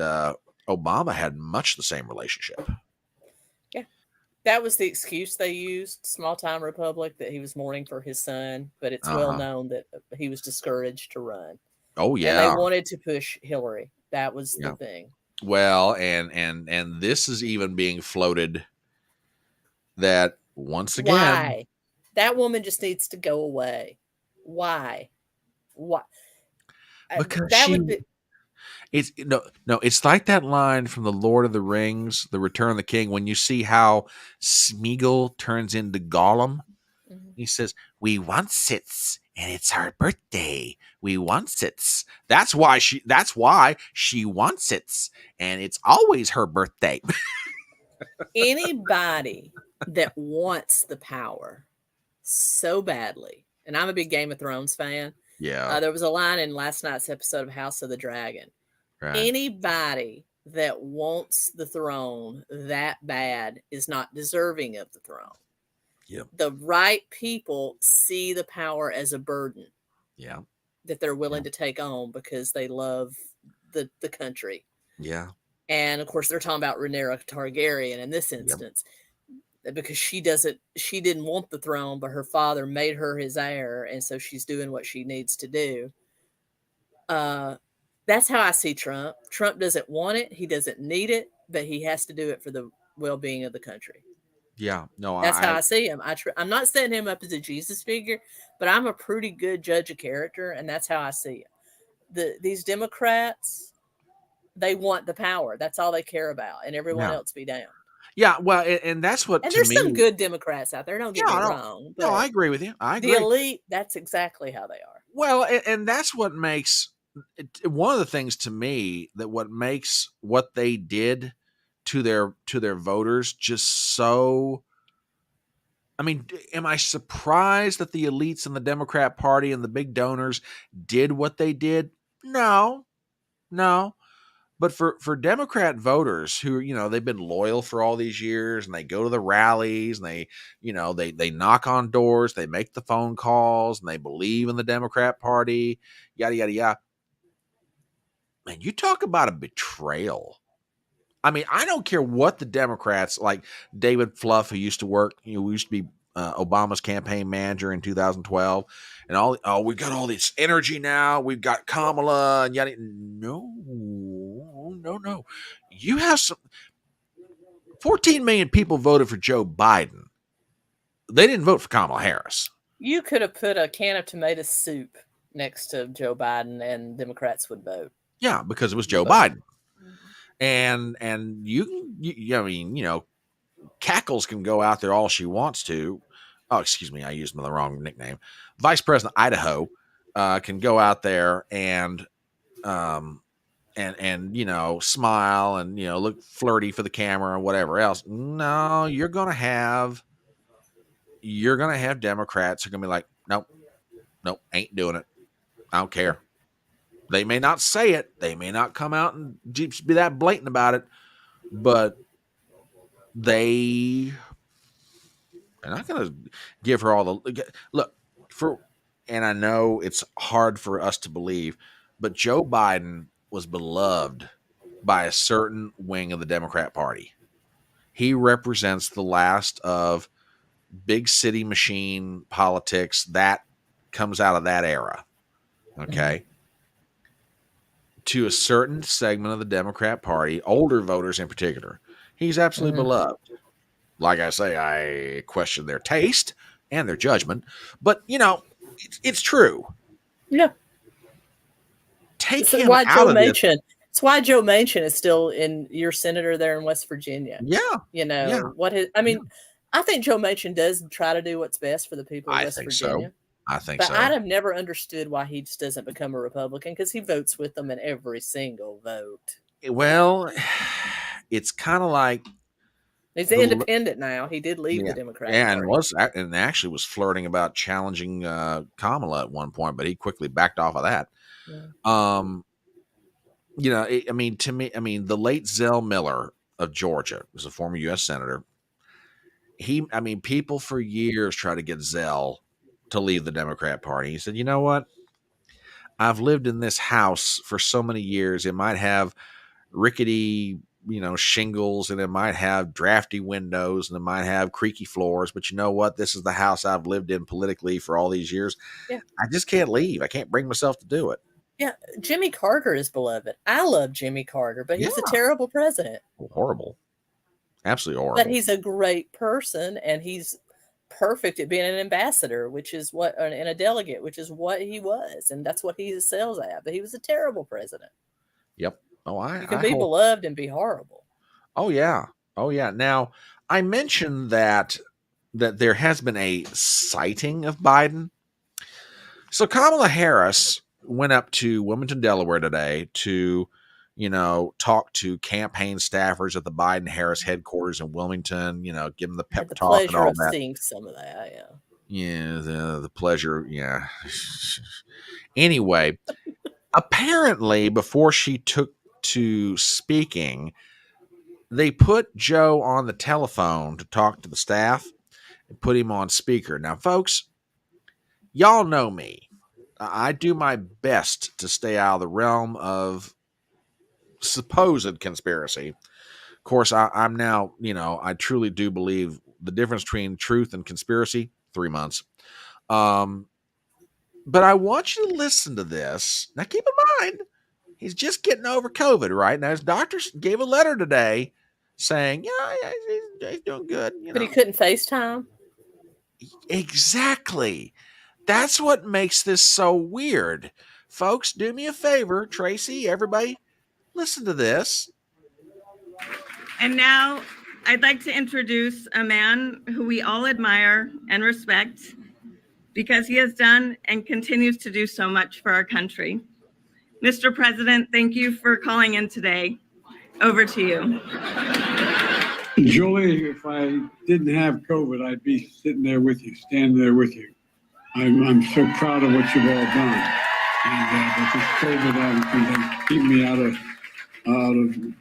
Obama had much the same relationship. Yeah, that was the excuse they used. Small time republic, that he was mourning for his son, but it's well known that he was discouraged to run. Oh yeah, and they wanted to push Hillary. That was the thing. Well, and this is even being floated that once again, why that woman just needs to go away. Why? Because it's it's like that line from the Lord of the Rings, The Return of the King, when you see how Smeagol turns into Gollum. Mm-hmm. He says, "We want sits. And it's her birthday. We wants it. That's why she wants it. And it's always her birthday." Anybody that wants the power so badly, and I'm a big Game of Thrones fan. Yeah. There was a line in last night's episode of House of the Dragon. Right. Anybody that wants the throne that bad is not deserving of the throne. Yep. The right people see the power as a burden. Yeah. That they're willing to take on because they love the country. Yeah. And of course they're talking about Rhaenyra Targaryen in this instance. Yep. Because she didn't want the throne, but her father made her his heir, and so she's doing what she needs to do. That's how I see Trump. Trump doesn't want it, he doesn't need it, but he has to do it for the well-being of the country. Yeah, no, that's how I see him. I'm not setting him up as a Jesus figure, but I'm a pretty good judge of character, and that's how I see him. These Democrats, they want the power. That's all they care about, and everyone else be damned. Yeah, well, and that's what. And there's some good Democrats out there. Don't get me wrong. No, I agree with you. I agree. The elite, that's exactly how they are. Well, and that's what makes one of the things to me that what makes what they did to their voters just so. I mean, am I surprised that the elites in the Democrat Party and the big donors did what they did? No. But for Democrat voters who, they've been loyal for all these years and they go to the rallies and they knock on doors, they make the phone calls and they believe in the Democrat Party, yada, yada, yada. Man, you talk about a betrayal. I mean, I don't care what the Democrats, like David Fluff, who used to work, who used to be Obama's campaign manager in 2012, and we've got all this energy now. We've got Kamala and yada. No. You have 14 million people voted for Joe Biden. They didn't vote for Kamala Harris. You could have put a can of tomato soup next to Joe Biden and Democrats would vote. Yeah, because it was Joe Biden. And I mean, Cackles can go out there all she wants to. Oh, excuse me, I used the wrong nickname. Vice President Idaho can go out there and smile and look flirty for the camera or whatever else. No, you're gonna have Democrats who are gonna be like, nope, ain't doing it. I don't care. They may not say it, they may not come out and be that blatant about it, but they're not gonna give her all the look for. And I know it's hard for us to believe, but Joe Biden was beloved by a certain wing of the Democrat Party. He represents the last of big city machine politics that comes out of that era. Okay. To a certain segment of the Democrat Party, older voters in particular, he's absolutely beloved. Like I say, I question their taste and their judgment, but it's true. Yeah. Take him out of this. It's why Joe Manchin is still in your senator there in West Virginia. Yeah. I think Joe Manchin does try to do what's best for the people of West Virginia. So. I think so. But I'd have never understood why he just doesn't become a Republican, because he votes with them in every single vote. Well, it's kind of like he's independent now. He did leave the Democratic Party. And actually was flirting about challenging Kamala at one point, but he quickly backed off of that. Yeah. To me, the late Zell Miller of Georgia was a former U.S. senator. People for years tried to get Zell to leave the Democrat Party. He said, you know what? I've lived in this house for so many years. It might have rickety, shingles, and it might have drafty windows, and it might have creaky floors. But you know what? This is the house I've lived in politically for all these years. Yeah. I just can't leave. I can't bring myself to do it. Yeah. Jimmy Carter is beloved. I love Jimmy Carter, but he's a terrible president. Horrible. Absolutely horrible. But he's a great person, and he's perfect at being an ambassador, and a delegate, which is what he was, and that's what he excels at. But he was a terrible president. Yep. You can be beloved and be horrible. Oh yeah. Now, I mentioned that there has been a sighting of Biden. So Kamala Harris went up to Wilmington, Delaware today to talk to campaign staffers at the Biden-Harris headquarters in Wilmington, give them the pep talk and all that. Seeing some of that, yeah. Yeah, the pleasure, yeah. Anyway, apparently before she took to speaking, they put Joe on the telephone to talk to the staff and put him on speaker. Now, folks, y'all know me. I do my best to stay out of the realm of supposed conspiracy. Of course, I'm now, I truly do believe the difference between truth and conspiracy, 3 months. But I want you to listen to this. Now, keep in mind, he's just getting over COVID, right? Now, his doctors gave a letter today saying, he's doing good. But he couldn't FaceTime? Exactly. That's what makes this so weird. Folks, do me a favor, Tracy, everybody, listen to this. And now I'd like to introduce a man who we all admire and respect because he has done and continues to do so much for our country. Mr. President, thank you for calling in today. Over to you. Julie, if I didn't have COVID, I'd be sitting there with you, standing there with you. I'm so proud of what you've all done. And but this COVID is keep me out of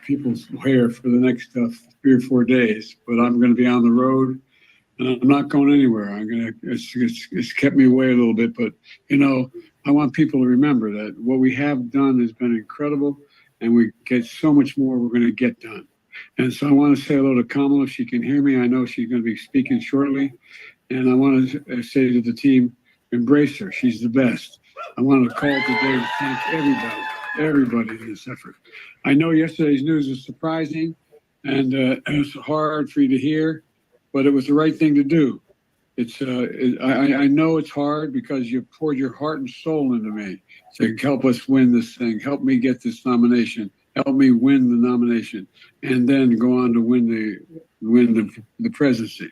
people's hair for the next 3 or 4 days. But I'm going to be on the road, and I'm not going anywhere. It's kept me away a little bit, but I want people to remember that what we have done has been incredible, and we get so much more we're going to get done. And so I want to say hello to Kamala if she can hear me. I know she's going to be speaking shortly, and I want to say to the team, embrace her. She's the best. I want to call today to thank everybody in this effort. I know yesterday's news was surprising, and it was hard for you to hear, but it was the right thing to do. I know it's hard because you poured your heart and soul into me to help us win this thing, help me get this nomination, helped me win the nomination and then go on to win the presidency.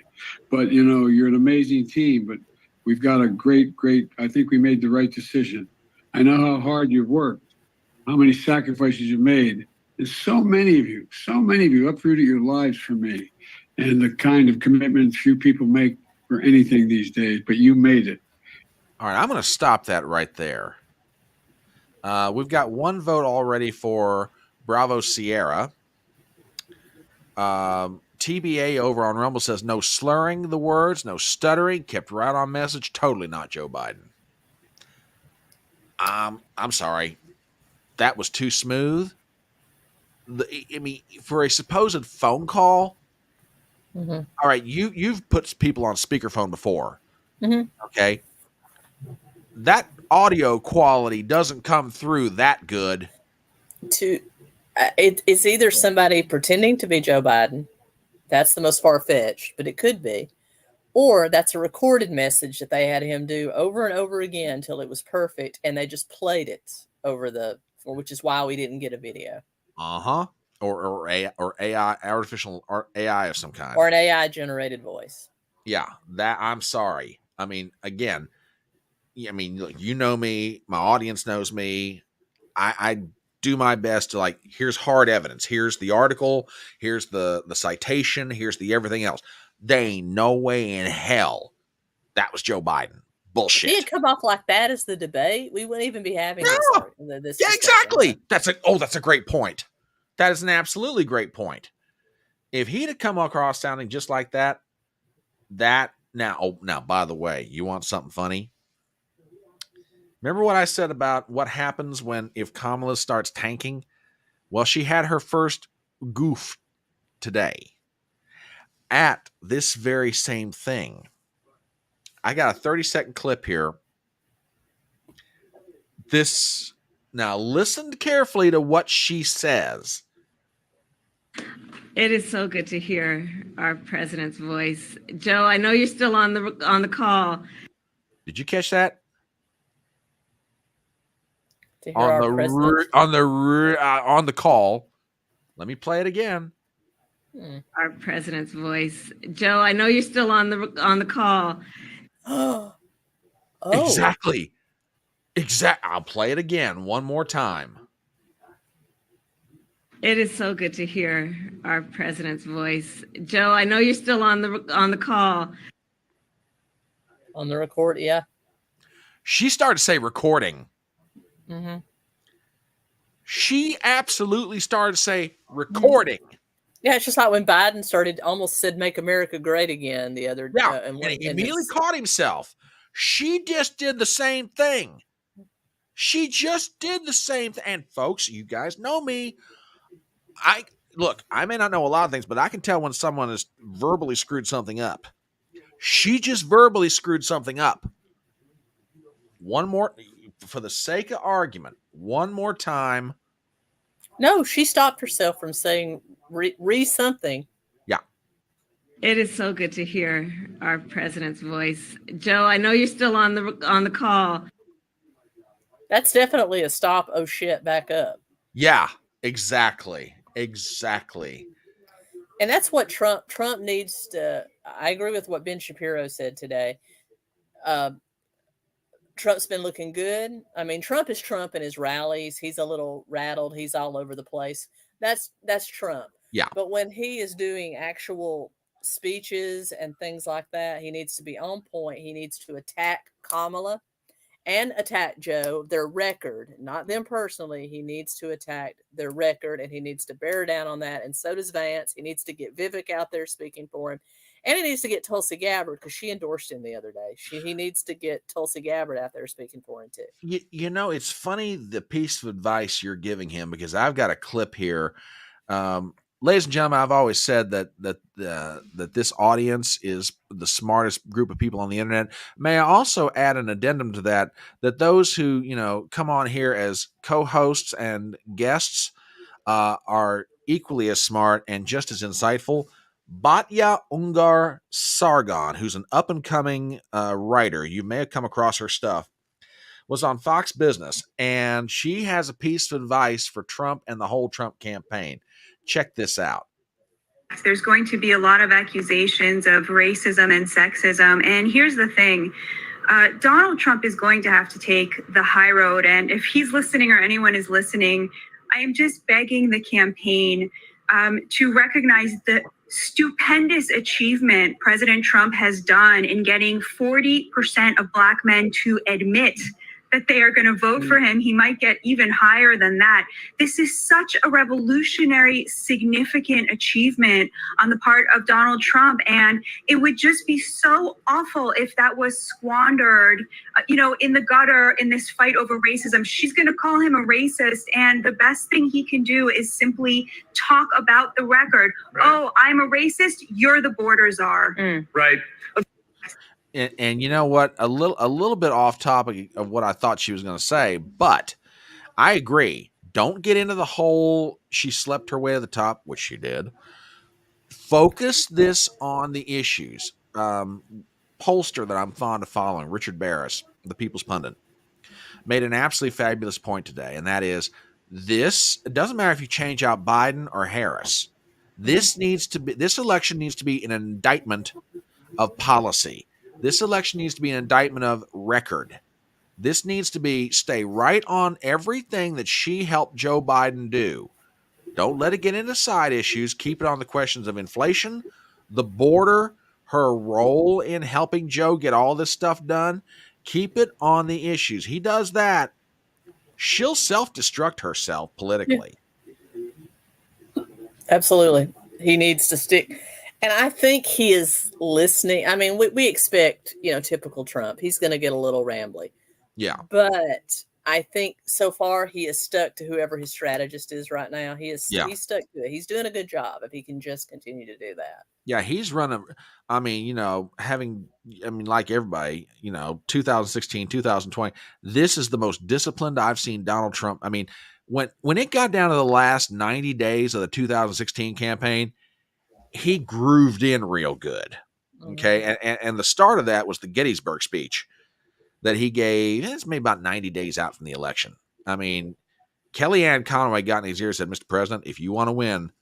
But, you know, you're an amazing team, but we've got a great, I think we made the right decision. I know how hard you've worked, how many sacrifices you've made. There's so many of you uprooted your lives for me, and the kind of commitment few people make for anything these days, but you made it. All right, I'm going to stop that right there. We've got one vote already for Bravo Sierra. TBA over on Rumble says no slurring the words, no stuttering, kept right on message. Totally not Joe Biden. I'm sorry. That was too smooth. I mean, for a supposed phone call. Mm-hmm. All right, you've put people on speakerphone before. Mm-hmm. Okay. That audio quality doesn't come through that good. It's either somebody pretending to be Joe Biden. That's the most far-fetched, but it could be. Or that's a recorded message that they had him do over and over again until it was perfect, and they just played it which is why we didn't get a video. Uh-huh. Or AI, artificial or AI of some kind. Or an AI-generated voice. Yeah, that I'm sorry. I mean, again, look, you know me, my audience knows me. I do my best to, like, here's hard evidence. Here's the article. Here's the citation. Here's the everything else. There ain't no way in hell that was Joe Biden. Bullshit. If he had come off like that as the debate, we wouldn't even be having this. Yeah, exactly. That's a great point. That is an absolutely great point. If he'd have come across sounding just like that, now, by the way, you want something funny? Remember what I said about what happens if Kamala starts tanking? Well, she had her first goof today at this very same thing. I got a 30-second clip here. Now listen carefully to what she says. It is so good to hear our president's voice. Joe, I know you're still on the call. Did you catch that? To hear on the call. Let me play it again. Our president's voice. Joe, I know you're still on the call. Oh. Exactly. I'll play it again one more time. It is so good to hear our president's voice. Joe, I know you're still on the call. On the record, yeah. She started to say recording. Mm-hmm. She absolutely started to say recording. Yeah, it's just like when Biden almost said "Make America Great Again" the other day. Yeah, and he immediately caught himself. She just did the same thing. And folks, you guys know me. I may not know a lot of things, but I can tell when someone has verbally screwed something up. She just verbally screwed something up. One more, for the sake of argument, one more time. No, she stopped herself from saying re something. Yeah. It is so good to hear our president's voice. Joe, I know you're still on the call. That's definitely a stop. Oh shit, back up. Yeah, exactly. And that's what Trump needs to. I agree with what Ben Shapiro said today. Trump's been looking good. I mean, Trump is Trump in his rallies. He's a little rattled. He's all over the place. That's Trump. Yeah. But when he is doing actual speeches and things like that, he needs to be on point. He needs to attack Kamala and attack Joe, their record, not them personally. He needs to attack their record, and he needs to bear down on that. And so does Vance. He needs to get Vivek out there speaking for him. And he needs to get Tulsi Gabbard, because she endorsed him the other day. He needs to get Tulsi Gabbard out there speaking for him, too. You know, it's funny the piece of advice you're giving him, because I've got a clip here. Ladies and gentlemen, I've always said that this audience is the smartest group of people on the internet. May I also add an addendum to that those who, come on here as co-hosts and guests are equally as smart and just as insightful. Batya Ungar Sargon, who's an up-and-coming writer. You may have come across her stuff. was on Fox Business, and she has a piece of advice for Trump and the whole Trump campaign. Check this out. There's going to be a lot of accusations of racism and sexism. And here's the thing. Donald Trump is going to have to take the high road. And if he's listening or anyone is listening, I am just begging the campaign to recognize the stupendous achievement President Trump has done in getting 40% of Black men to admit that they are going to vote for him. He might get even higher than that. This is such a revolutionary, significant achievement on the part of Donald Trump. And it would just be so awful if that was squandered, in the gutter in this fight over racism. She's going to call him a racist. And the best thing he can do is simply talk about the record. Right. Oh, I'm a racist. You're the border czar. Right. And you know what? A little bit off topic of what I thought she was going to say, but I agree. Don't get into the whole she slept her way to the top, which she did. Focus this on the issues. Pollster that I'm fond of following, Richard Barris, the People's Pundit, made an absolutely fabulous point today, and that is this. It doesn't matter if you change out Biden or Harris. This election needs to be an indictment of policy. This election needs to be an indictment of record. This needs to stay right on everything that she helped Joe Biden do. Don't let it get into side issues. Keep it on the questions of inflation, the border, her role in helping Joe get all this stuff done. Keep it on the issues. He does that, she'll self-destruct herself politically. Yeah. Absolutely. He needs to stick. And I think he is listening. I mean, we expect, typical Trump. He's going to get a little rambly. Yeah. But I think so far he is stuck to whoever his strategist is right now. He's stuck to it. He's doing a good job if he can just continue to do that. Yeah, he's running. I mean, like everybody, 2016, 2020, this is the most disciplined I've seen Donald Trump. I mean, when it got down to the last 90 days of the 2016 campaign, he grooved in real good. Okay. And the start of that was the Gettysburg speech that he gave. It's maybe about 90 days out from the election. I mean, Kellyanne Conway got in his ear and said, Mr. President, if you want to win,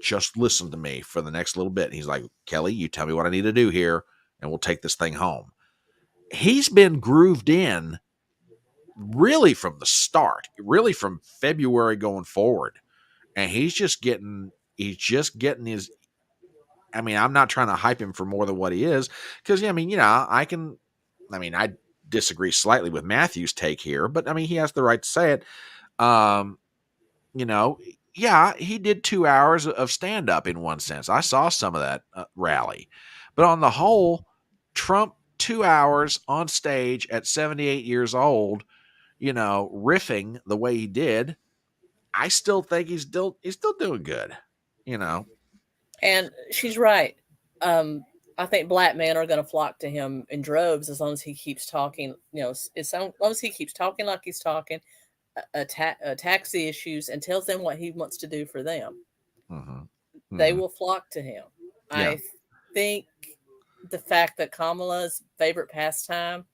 just listen to me for the next little bit. And he's like, Kelly, you tell me what I need to do here, and we'll take this thing home. He's been grooved in really from the start, really from February going forward. And he's just getting his, I'm not trying to hype him for more than what he is. Cause I disagree slightly with Matthew's take here, but he has the right to say it. He did 2 hours of stand up in one sense. I saw some of that rally, but on the whole, Trump 2 hours on stage at 78 years old, riffing the way he did. I still think he's still doing good, And she's right. I think Black men are going to flock to him in droves as long as he keeps talking. As long as he keeps talking like he's talking, attacks the issues, and tells them what he wants to do for them. Mm-hmm. They will flock to him. Yeah. I think the fact that Kamala's favorite pastime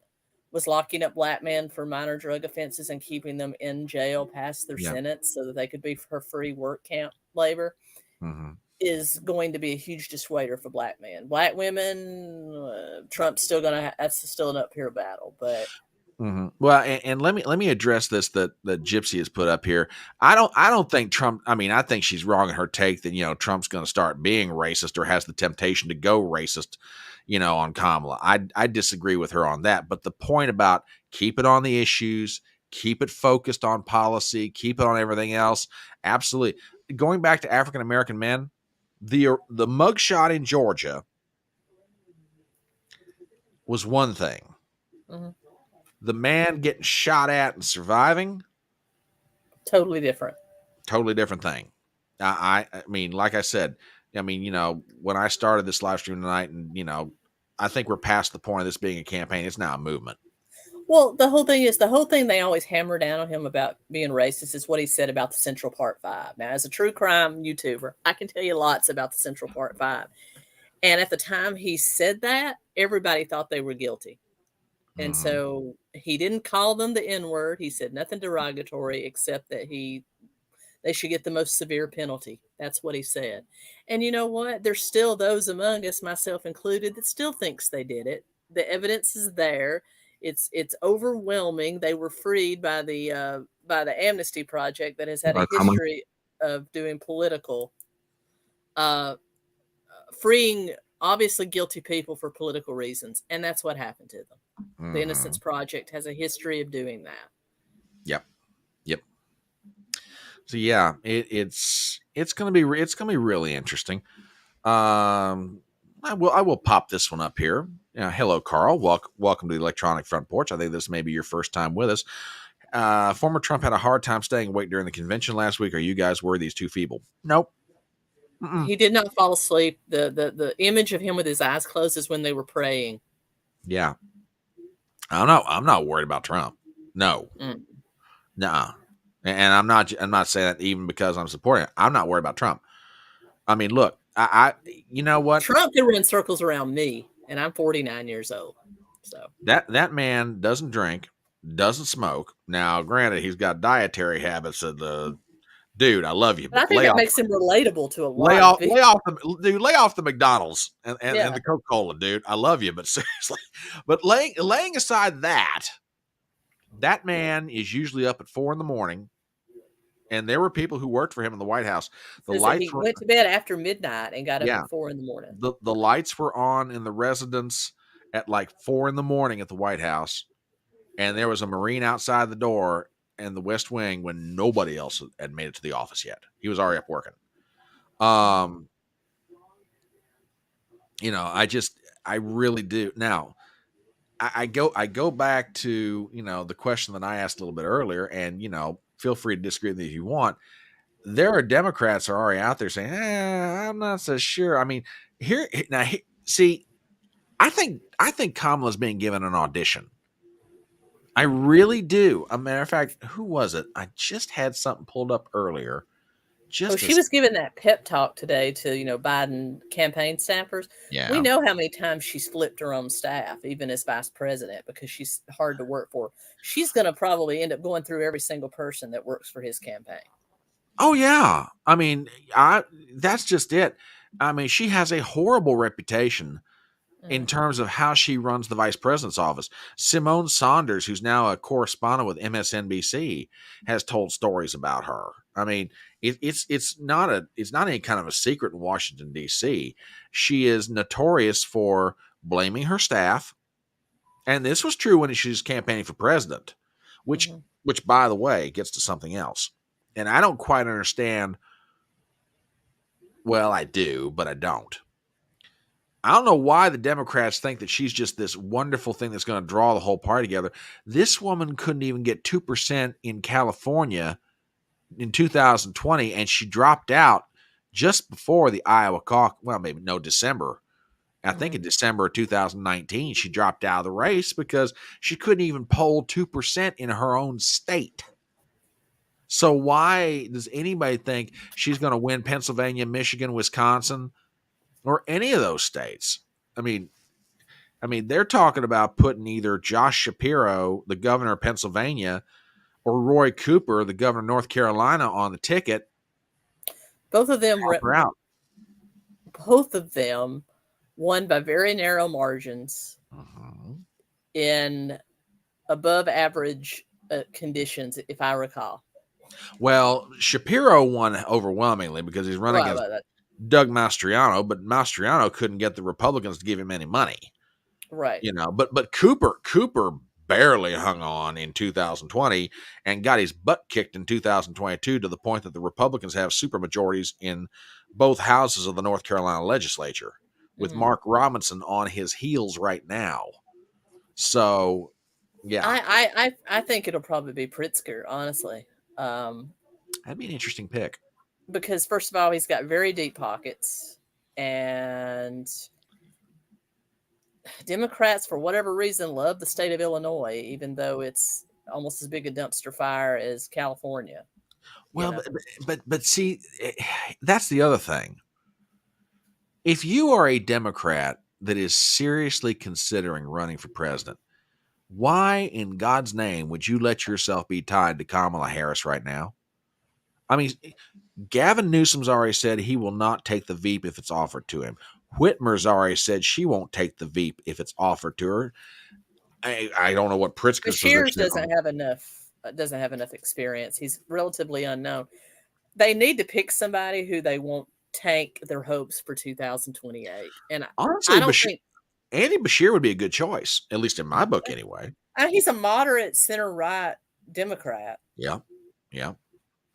was locking up Black men for minor drug offenses and keeping them in jail past their sentence so that they could be for free work camp labor. Mm-hmm. Is going to be a huge dissuader for Black men. Black women, Trump's still that's still an uphill battle, but. Mm-hmm. Well, and let me address this that Gypsy has put up here. I don't think Trump. I think she's wrong in her take that Trump's going to start being racist or has the temptation to go racist, on Kamala. I disagree with her on that. But the point about keep it on the issues, keep it focused on policy, keep it on everything else. Absolutely. Going back to African American men. The mugshot in Georgia was one thing. Mm-hmm. The man getting shot at and surviving, totally different thing. I mean, like I said, when I started this live stream tonight, and I think we're past the point of this being a campaign. It's now a movement. Well, the whole thing they always hammer down on him about being racist is what he said about the Central Park 5. Now, as a true crime YouTuber, I can tell you lots about the Central Park 5. And at the time he said that, everybody thought they were guilty. And so he didn't call them the N-word. He said nothing derogatory except that they should get the most severe penalty. That's what he said. And you know what? There's still those among us, myself included, that still thinks they did it. The evidence is there. It's overwhelming. They were freed by the Amnesty Project that has had a history of doing political, freeing obviously guilty people for political reasons, and that's what happened to them. The Innocence Project has a history of doing that. Yep. So yeah, it's gonna be really interesting. I will pop this one up here. Hello, Carl. Welcome to the Electronic Front Porch. I think this may be your first time with us. Former Trump had a hard time staying awake during the convention last week. Are you guys worried he's too feeble? Nope. He did not fall asleep. The image of him with his eyes closed is when they were praying. Yeah. I'm not worried about Trump. No. Nuh-uh. And I'm not saying that even because I'm supporting it. I'm not worried about Trump. I mean, look, I you know what? Trump can run circles around me, and I'm 49 years old. So that man doesn't drink, doesn't smoke. Now, granted, he's got dietary habits of the dude. I love you, but I think that makes him relatable to a lot of people. Lay off the McDonald's and the Coca-Cola, dude. I love you, but seriously. But laying aside that man is usually up at 4 a.m, and there were people who worked for him in the White House. He went to bed after midnight and got up at 4 a.m. The lights were on in the residence at like 4 a.m. at the White House, and there was a Marine outside the door in the West Wing when nobody else had made it to the office yet. He was already up working. I really do. Now, I go back to, the question that I asked a little bit earlier, and, feel free to disagree with me if you want. There are Democrats that are already out there saying, I'm not so sure. I mean, see, I think Kamala's being given an audition. I really do. A matter of fact, who was it? I just had something pulled up earlier. She was giving that pep talk today to, Biden campaign staffers. Yeah. We know how many times she's flipped her own staff, even as vice president, because she's hard to work for. She's going to probably end up going through every single person that works for his campaign. Oh, yeah. I mean, that's just it. I mean, she has a horrible reputation in terms of how she runs the vice president's office. Simone Saunders, who's now a correspondent with MSNBC, has told stories about her. I mean, it's not any kind of a secret in Washington, D.C. She is notorious for blaming her staff. And this was true when she was campaigning for president, which, by the way, gets to something else. And I don't quite understand. Well, I do, but I don't. I don't know why the Democrats think that she's just this wonderful thing that's going to draw the whole party together. This woman couldn't even get 2% in California in 2020, and she dropped out just before the Iowa caucus. Well, maybe no, December. I think in December of 2019, she dropped out of the race because she couldn't even poll 2% in her own state. So why does anybody think she's going to win Pennsylvania, Michigan, Wisconsin, or any of those states? I mean, they're talking about putting either Josh Shapiro, the governor of Pennsylvania, or Roy Cooper, the governor of North Carolina, on the ticket. Both of them won by very narrow margins in above average conditions, if I recall. Well, Shapiro won overwhelmingly because he's running against Doug Mastriano, but Mastriano couldn't get the Republicans to give him any money. Right. But Cooper barely hung on in 2020 and got his butt kicked in 2022 to the point that the Republicans have supermajorities in both houses of the North Carolina legislature, with Mark Robinson on his heels right now. So, yeah. I think it'll probably be Pritzker, honestly. That'd be an interesting pick. Because, first of all, he's got very deep pockets, and Democrats, for whatever reason, love the state of Illinois, even though it's almost as big a dumpster fire as California. Well, but see, that's the other thing. If you are a Democrat that is seriously considering running for president, Why in God's name would you let yourself be tied to Kamala Harris right now? I mean, Gavin Newsom's already said he will not take the Veep if it's offered to him. Whitmer's already said she won't take the Veep if it's offered to her. I don't know what Pritzker's Shears position is. doesn't have enough experience. He's relatively unknown. They need to pick somebody who they won't tank their hopes for 2028. And honestly, I don't think Andy Beshear would be a good choice, at least in my book anyway. He's a moderate center-right Democrat. Yeah.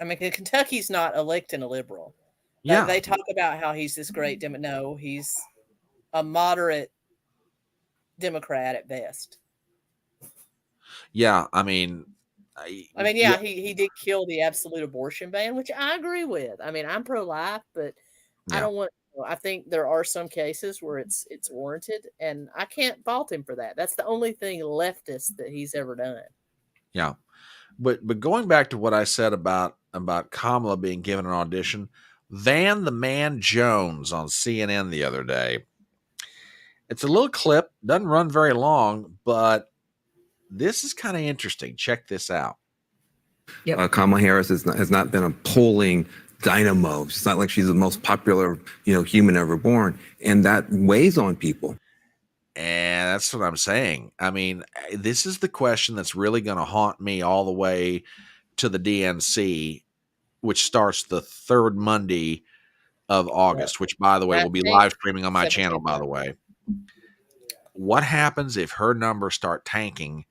I mean, Kentucky's not electing a liberal. Yeah. They talk about how he's this great no, he's a moderate Democrat at best. Yeah, I mean, he did kill the absolute abortion ban, which I agree with. I mean, I'm pro-life, but yeah. I think there are some cases where it's warranted, and I can't fault him for that. That's the only thing leftist that he's ever done. Yeah, but going back to what I said about Kamala being given an audition, Van the Man Jones on CNN the other day. It's a little clip, doesn't run very long, but this is kind of interesting. Check this out. Yep. Kamala Harris has not been a polling dynamo. It's not like she's the most popular, human ever born, and that weighs on people. And that's what I'm saying. I mean, this is the question that's really going to haunt me all the way to the DNC, which starts the third Monday of August, which, by the way, will be live streaming on my channel, by the way. What happens if her numbers start tanking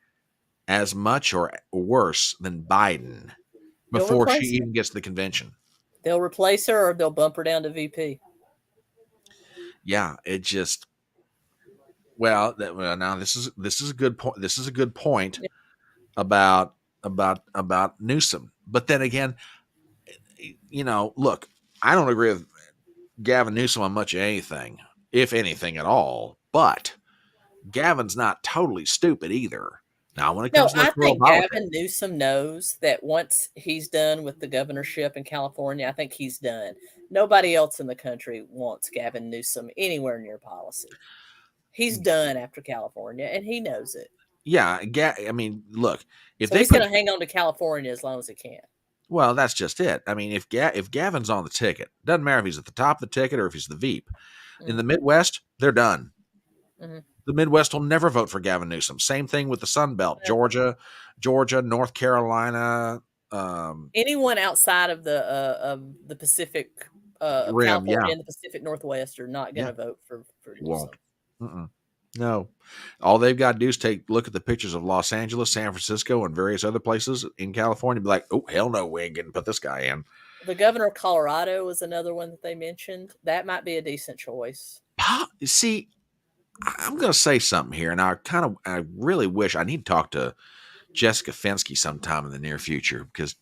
as much or worse than Biden before she even gets to the convention? They'll replace her or they'll bump her down to VP. Yeah, it just... Well, now this is a good point. This is a good point about Newsom. But then again, look, I don't agree with Gavin Newsom on much of anything, if anything at all. But Gavin's not totally stupid either. Now, when it comes to I think Gavin Newsom knows that once he's done with the governorship in California, I think he's done. Nobody else in the country wants Gavin Newsom anywhere near policy. He's done after California, and he knows it. Yeah, I mean, look, he's going to hang on to California as long as he can. Well, that's just it. I mean, if Gavin's on the ticket, doesn't matter if he's at the top of the ticket or if he's the Veep. Mm-hmm. In the Midwest, they're done. Mm-hmm. The Midwest will never vote for Gavin Newsom. Same thing with the Sun Belt, Georgia, North Carolina. Anyone outside of the Pacific Rim, California and the Pacific Northwest are not going to vote for Newsom. Won't. No. All they've got to do is look at the pictures of Los Angeles, San Francisco, and various other places in California and be like, oh, hell no, we ain't going to put this guy in. The governor of Colorado was another one that they mentioned. That might be a decent choice. See, I'm going to say something here, and I really wish I need to talk to Jessica Fenske sometime in the near future because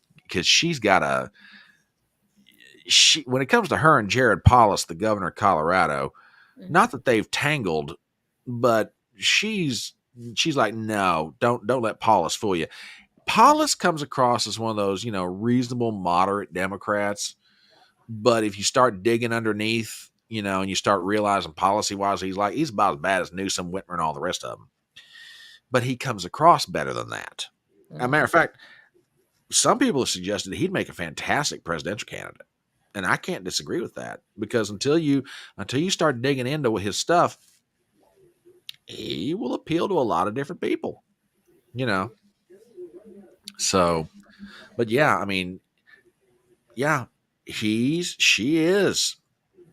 she's got when it comes to her and Jared Polis, the governor of Colorado, not that they've tangled, but she's like, no, don't let Polis fool you. Polis comes across as one of those, reasonable, moderate Democrats. But if you start digging underneath, and you start realizing policy-wise, he's about as bad as Newsom, Whitmer, and all the rest of them. But he comes across better than that. As a matter of fact, some people have suggested he'd make a fantastic presidential candidate. And I can't disagree with that because until you start digging into his stuff, he will appeal to a lot of different people, So, but yeah, I mean, yeah, she is,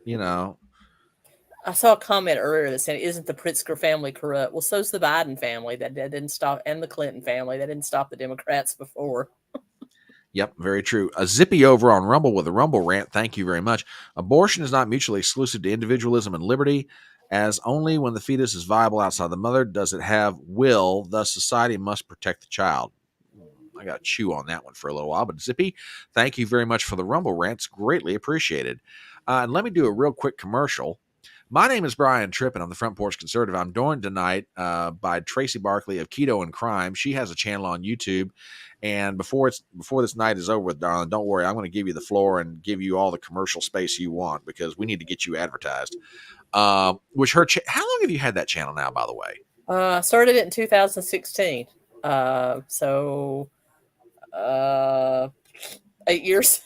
I saw a comment earlier that said, "Isn't the Pritzker family corrupt?" Well, so's the Biden family that didn't stop, and the Clinton family that didn't stop the Democrats before. Yep, very true. A Zippy over on Rumble with a Rumble rant. Thank you very much. Abortion is not mutually exclusive to individualism and liberty, as only when the fetus is viable outside the mother does it have will. Thus, society must protect the child. I got to chew on that one for a little while. But Zippy, thank you very much for the Rumble rants. Greatly appreciated. And let me do a real quick commercial. My name is Brian Trippin. I'm the Front Porch Conservative. I'm joined tonight by Tracy Barkley of Keto and Crime. She has a channel on YouTube. And before this night is over with, darling, don't worry. I'm going to give you the floor and give you all the commercial space you want because we need to get you advertised. How long have you had that channel now, by the way? Started it in 2016. So 8 years.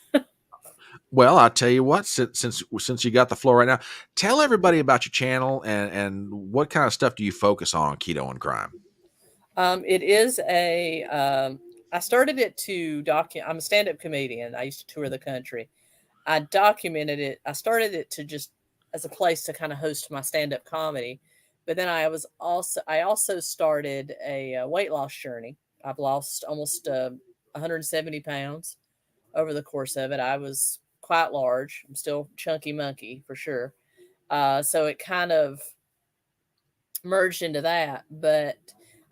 Well, I'll tell you what, since you got the floor right now, tell everybody about your channel and what kind of stuff do you focus on Keto and Crime? It is I started it to document. I'm a stand-up comedian. I used to tour the country. I documented it. I started it to just as a place to kind of host my stand-up comedy. But then I also started a weight loss journey. I've lost almost 170 pounds over the course of it. I was quite large. I'm still chunky monkey for sure. So it kind of merged into that. But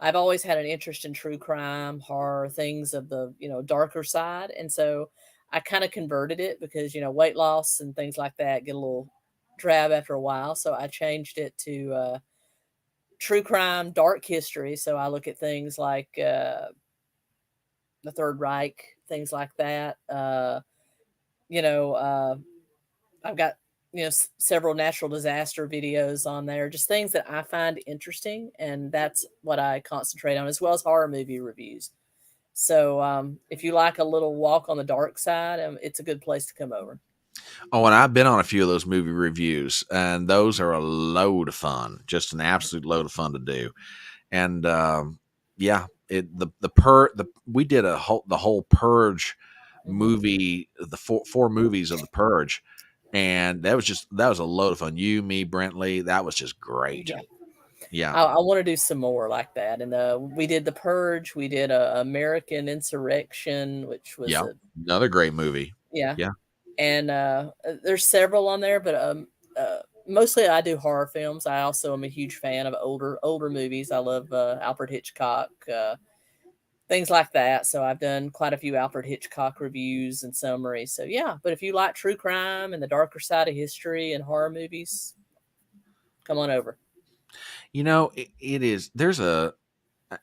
I've always had an interest in true crime, horror, things of the, darker side. And so I kind of converted it because, weight loss and things like that get a little drab after a while. So I changed it to true crime, dark history. So I look at things like the Third Reich, things like that. I've got several natural disaster videos on there, just things that I find interesting, and that's what I concentrate on, as well as horror movie reviews. So if you like a little walk on the dark side, it's a good place to come over. Oh, and I've been on a few of those movie reviews, and those are a load of fun, just an absolute load of fun to do. And yeah, we did the whole Purge movie, the four movies of the Purge, and that was a load of fun. You, me, Brentley, that was just great. Yeah. I want to do some more like that. And we did the Purge. We did American Insurrection, which was another great movie. Yeah. Yeah. And there's several on there, but mostly I do horror films. I also am a huge fan of older movies. I love Alfred Hitchcock, things like that. So I've done quite a few Alfred Hitchcock reviews and summaries. So yeah, but if you like true crime and the darker side of history and horror movies, come on over. It is. I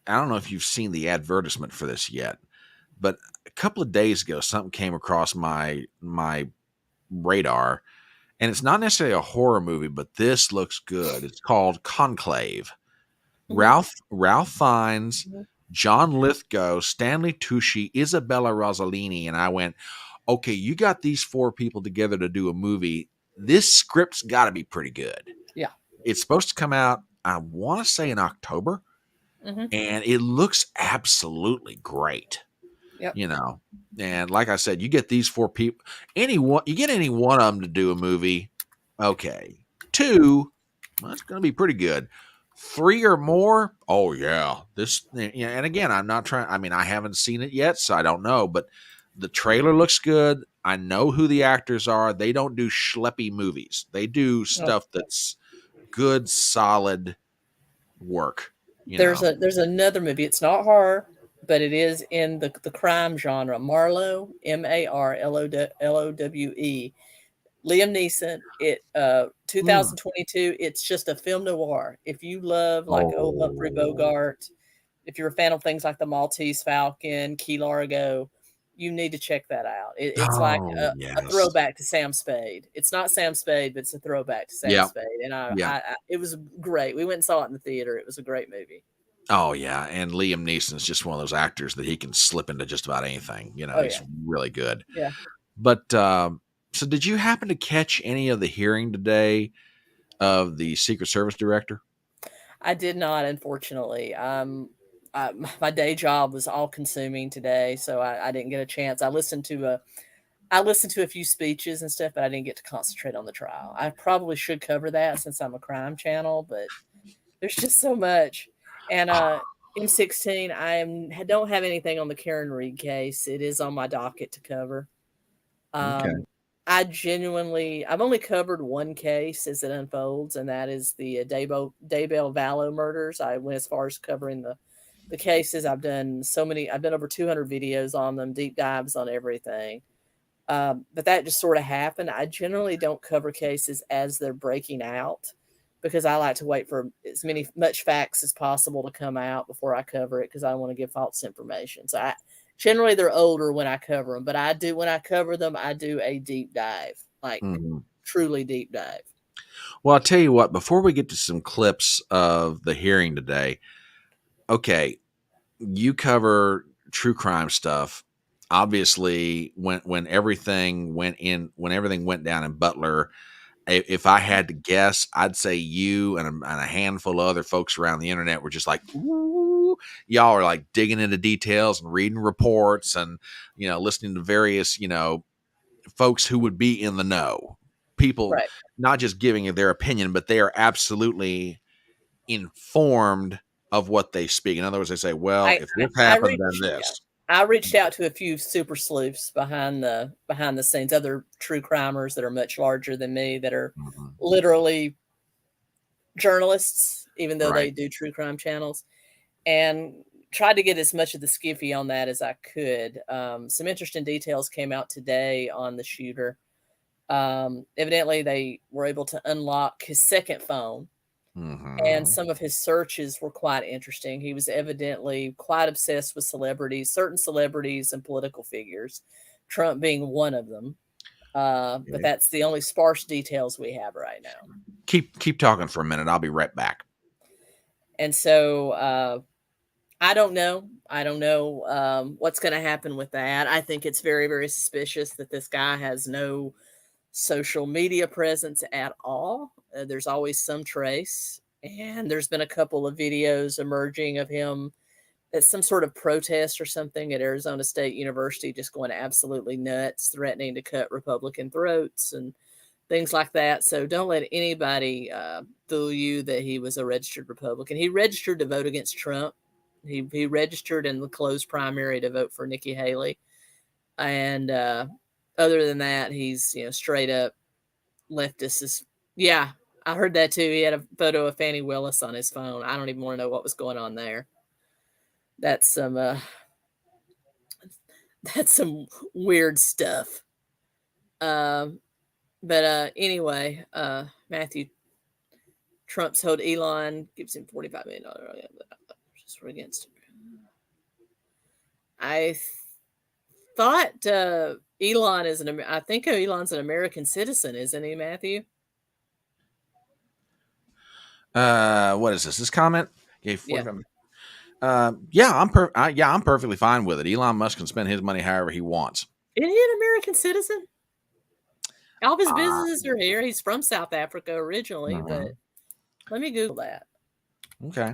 don't know if you've seen the advertisement for this yet, but a couple of days ago, something came across my radar, and it's not necessarily a horror movie, but this looks good. It's called Conclave. Mm-hmm. Ralph Fiennes, mm-hmm. John Lithgow, Stanley Tucci, Isabella Rossellini, and I went, okay, you got these four people together to do a movie. This script's got to be pretty good. Yeah. It's supposed to come out, I want to say in October, mm-hmm. and it looks absolutely great. Yep. And like I said, you get these four people, you get any one of them to do a movie. Okay. 2, well, it's going to be pretty good. 3 or more. Oh yeah. And again, I haven't seen it yet, so I don't know, but the trailer looks good. I know who the actors are. They don't do schleppy movies. They do stuff that's good, solid work. There's another movie. It's not horror, but it is in the crime genre. Marlowe, Marlowe. Liam Neeson. 2022. It's just a film noir. If you love Humphrey Bogart, if you're a fan of things like The Maltese Falcon, Key Largo, you need to check that out. It's a throwback to Sam Spade. It's not Sam Spade, but it's a throwback to Sam Spade. And it was great. We went and saw it in the theater. It was a great movie. Oh yeah, and Liam Neeson is just one of those actors that he can slip into just about anything. He's really good. Yeah. But so did you happen to catch any of the hearing today of the Secret Service director? I did not, unfortunately. My day job was all consuming today, so I didn't get a chance. I listened to a few speeches and stuff, but I didn't get to concentrate on the trial. I probably should cover that since I'm a crime channel, but there's just so much. And M16, I don't have anything on the Karen Reed case. It is on my docket to cover. Okay. I've only covered one case as it unfolds, and that is the Daybell Vallow murders. I went as far as covering the cases. I've done over 200 videos on them, deep dives on everything. But that just sort of happened. I generally don't cover cases as they're breaking out because I like to wait for much facts as possible to come out before I cover it because I don't want to give false information. So generally they're older when I cover them, but when I cover them, I do a deep dive, truly deep dive. Well, I'll tell you what, before we get to some clips of the hearing today, okay, you cover true crime stuff. Obviously, when everything went down in Butler, if I had to guess, I'd say you and a handful of other folks around the internet were just like, ooh, y'all are like digging into details and reading reports and, listening to various, folks who would be in the know. People Right. not just giving their opinion, but they are absolutely informed of what they speak. In other words, they say, well, if this happened, then this. I reached out to a few super sleuths behind the scenes, other true crimers that are much larger than me, that are literally journalists, even though they do true crime channels, and tried to get as much of the skiffy on that as I could. Some interesting details came out today on the shooter. Evidently, they were able to unlock his second phone. And some of his searches were quite interesting. He was evidently quite obsessed with celebrities, certain celebrities and political figures, Trump being one of them. But that's the only sparse details we have right now. Keep talking for a minute. I'll be right back. And so I don't know. I don't know what's going to happen with that. I think it's very, very suspicious that this guy has no social media presence at all. There's always some trace, and there's been a couple of videos emerging of him at some sort of protest or something at Arizona State University, just going absolutely nuts, threatening to cut Republican throats and things like that. So don't let anybody fool you that he was a registered Republican. He registered to vote against Trump. He registered in the closed primary to vote for Nikki Haley. And other than that, he's, straight up leftist. Yeah, I heard that too. He had a photo of Fannie Willis on his phone. I don't even want to know what was going on there. That's some weird stuff. But anyway, Matthew, Trump's hold Elon, gives him $45 million just for against him. I thought Elon is I think Elon's an American citizen, isn't he, Matthew? What is this? This comment? Yeah, I'm perfectly fine with it. Elon Musk can spend his money however he wants. Isn't he an American citizen? All of his businesses are here. He's from South Africa originally, but let me Google that. Okay.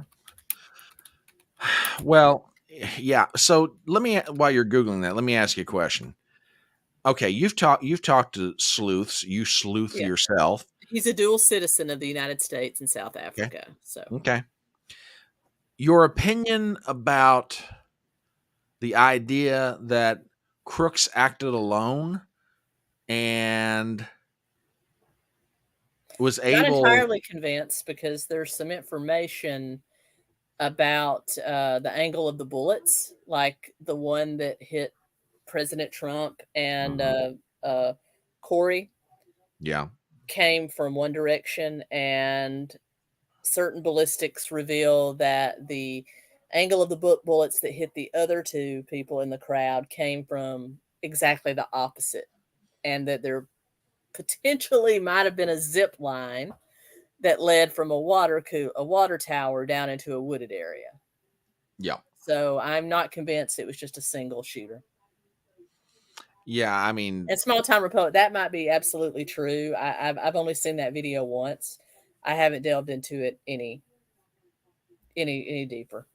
Well, yeah. So while you're Googling that, let me ask you a question. Okay, you've talked to sleuths. You sleuth yourself. He's a dual citizen of the United States and South Africa. Okay. So okay. Your opinion about the idea that Crooks acted alone and was able. Not entirely convinced, because there's some information about the angle of the bullets, like the one that hit President Trump and Corey. Yeah. Came from one direction, and certain ballistics reveal that the angle of the bullets that hit the other two people in the crowd came from exactly the opposite, and that there potentially might have been a zip line that led from a water tower down into a wooded area. Yeah. So I'm not convinced it was just a single shooter. Yeah, I mean, and small town Republic, that might be absolutely true. I've only seen that video once. I haven't delved into it any deeper.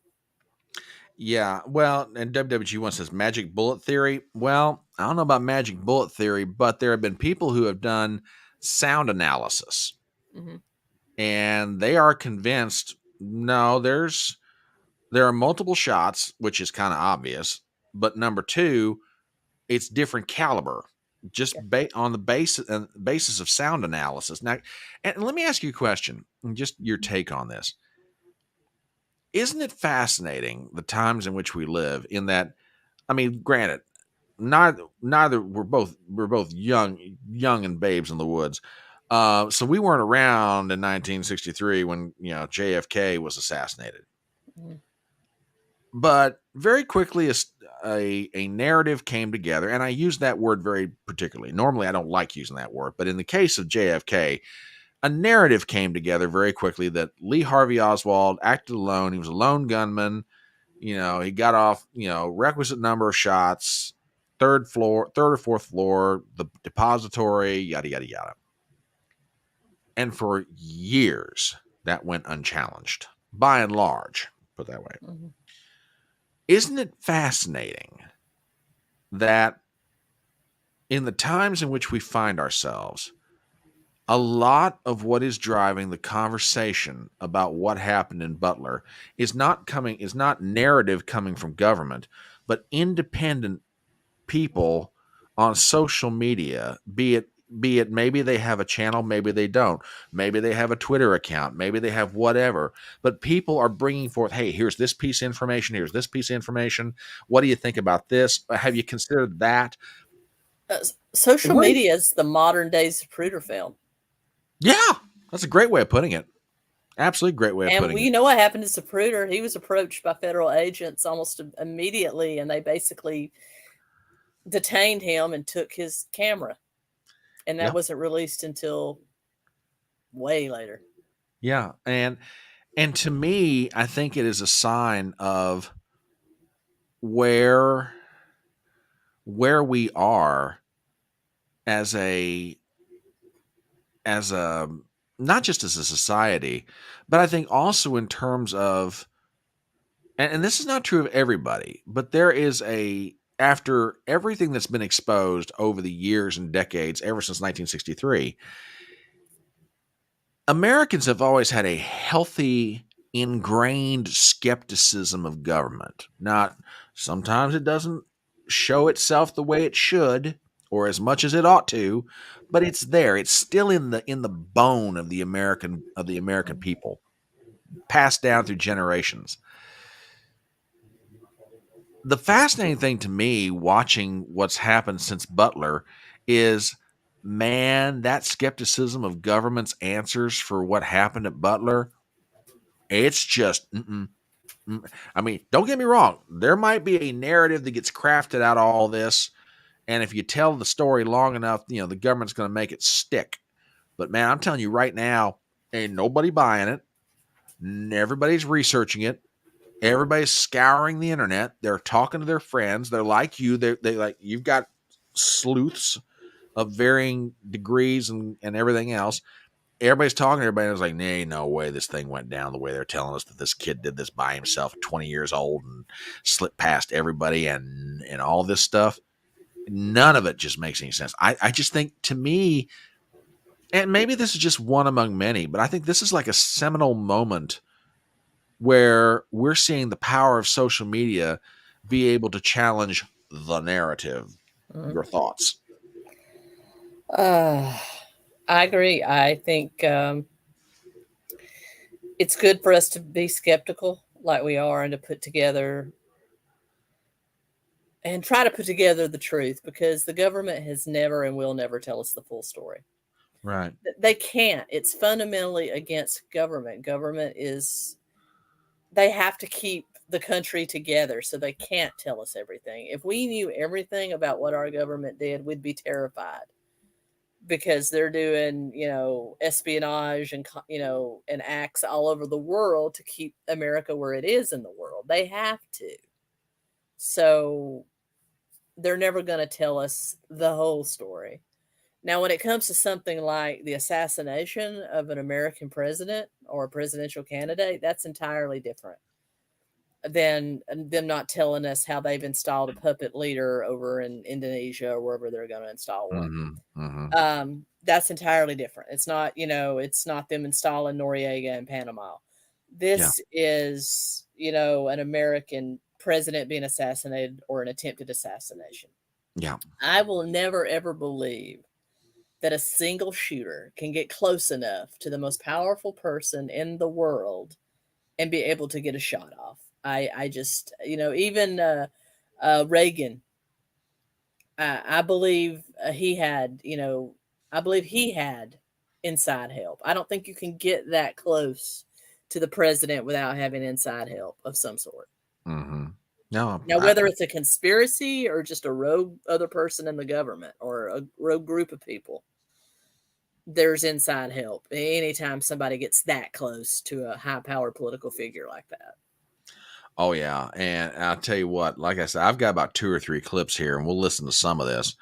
Yeah, well, and WWG1 says magic bullet theory. Well, I don't know about magic bullet theory, but there have been people who have done sound analysis, and they are convinced. No, there are multiple shots, which is kind of obvious. But number two, it's different caliber, just on the basis of sound analysis. Now, and let me ask you a question, and just your take on this. Isn't it fascinating the times in which we live? In that, I mean, granted, neither we're both young and babes in the woods. So we weren't around in 1963 when JFK was assassinated. But very quickly, a narrative came together, and I use that word very particularly. Normally, I don't like using that word, but in the case of JFK, a narrative came together very quickly that Lee Harvey Oswald acted alone. He was a lone gunman. He got off, requisite number of shots, third or fourth floor, the depository, yada, yada, yada. And for years, that went unchallenged, by and large, put that way. Mhm. Isn't it fascinating that in the times in which we find ourselves, a lot of what is driving the conversation about what happened in Butler is not narrative coming from government, but independent people on social media, be it maybe they have a channel, maybe they don't, maybe they have a Twitter account, maybe they have whatever, but people are bringing forth, hey, here's this piece of information, here's this piece of information. What do you think about this? Have you considered that? Social media is the modern day Zapruder film. Yeah, that's a great way of putting it. Absolutely great way of putting it. And you know what happened to Zapruder? He was approached by federal agents almost immediately, and they basically detained him and took his camera. And that wasn't released until way later. Yeah, and to me, I think it is a sign of where we are as a not just as a society, but I think also in terms of, and this is not true of everybody, but there is after everything that's been exposed over the years and decades, ever since 1963, Americans have always had a healthy, ingrained skepticism of government. Sometimes it doesn't show itself the way it should, or as much as it ought to, but it's there. It's still in the bone of the American people, passed down through generations. The fascinating thing to me, watching what's happened since Butler, is, man, that skepticism of government's answers for what happened at Butler, it's just, I mean, don't get me wrong. There might be a narrative that gets crafted out of all this, and if you tell the story long enough, the government's going to make it stick. But man, I'm telling you right now, ain't nobody buying it. Everybody's researching it. Everybody's scouring the internet. They're talking to their friends. They're like you. They like, you've got sleuths of varying degrees and everything else. Everybody's talking to everybody. And it's like, nay, no way this thing went down the way they're telling us, that this kid did this by himself, 20 years old, and slipped past everybody and all this stuff. None of it just makes any sense. I just think, to me, and maybe this is just one among many, but I think this is like a seminal moment where we're seeing the power of social media be able to challenge the narrative. Your thoughts? I agree. I think it's good for us to be skeptical like we are, and to put together and try to put together the truth, because the government has never and will never tell us the full story. Right. They can't. It's fundamentally against government. They have to keep the country together, so they can't tell us everything. If we knew everything about what our government did, we'd be terrified, because they're doing, espionage and, and acts all over the world to keep America where it is in the world. They have to. So they're never going to tell us the whole story. Now, when it comes to something like the assassination of an American president or a presidential candidate, that's entirely different than them not telling us how they've installed a puppet leader over in Indonesia or wherever they're going to install one. That's entirely different. It's not, it's not them installing Noriega in Panama. This is, an American president being assassinated, or an attempted assassination. Yeah. I will never, ever believe that a single shooter can get close enough to the most powerful person in the world and be able to get a shot off. I just, even Reagan, I believe he had, inside help. I don't think you can get that close to the president without having inside help of some sort. No. Now, whether it's a conspiracy or just a rogue other person in the government or a rogue group of people, there's inside help anytime somebody gets that close to a high-powered political figure like that. Oh, yeah. And I'll tell you what, like I said, I've got about 2 or 3 clips here, and we'll listen to some of this.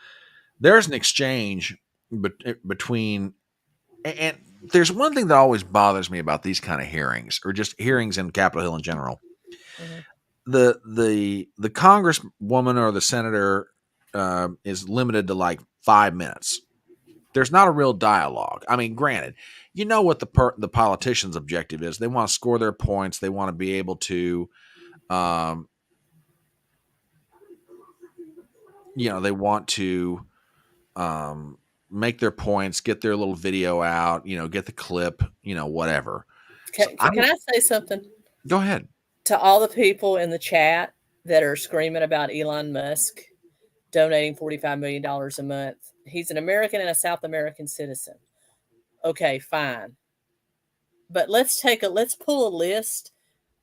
There's an exchange between, and there's one thing that always bothers me about these kind of hearings, or just hearings in Capitol Hill in general. Mm-hmm. The congresswoman or the senator is limited to like 5 minutes. There's not a real dialogue. I mean, granted, you know what the politician's objective is. They want to score their points. They want to be able to, they want to make their points, get their little video out, get the clip, whatever. Can I say something? Go ahead. To all the people in the chat that are screaming about Elon Musk donating $45 million a month. He's an American and a South American citizen. Okay, fine. But let's pull a list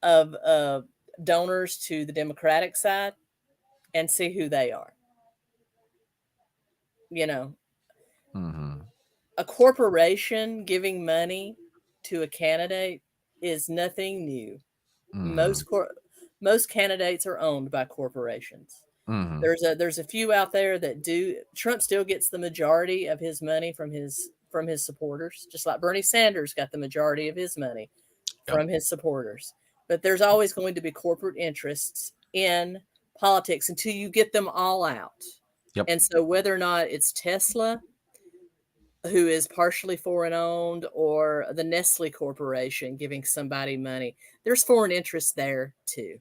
of donors to the Democratic side and see who they are. Mm-hmm. A corporation giving money to a candidate is nothing new. Mm-hmm. Most candidates are owned by corporations. Mm-hmm. There's a few out there that do. Trump still gets the majority of his money from his supporters, just like Bernie Sanders got the majority of his money from his supporters. But there's always going to be corporate interests in politics until you get them all out. Yep. And so whether or not it's Tesla, who is partially foreign owned, or the Nestle Corporation giving somebody money, there's foreign interests there too.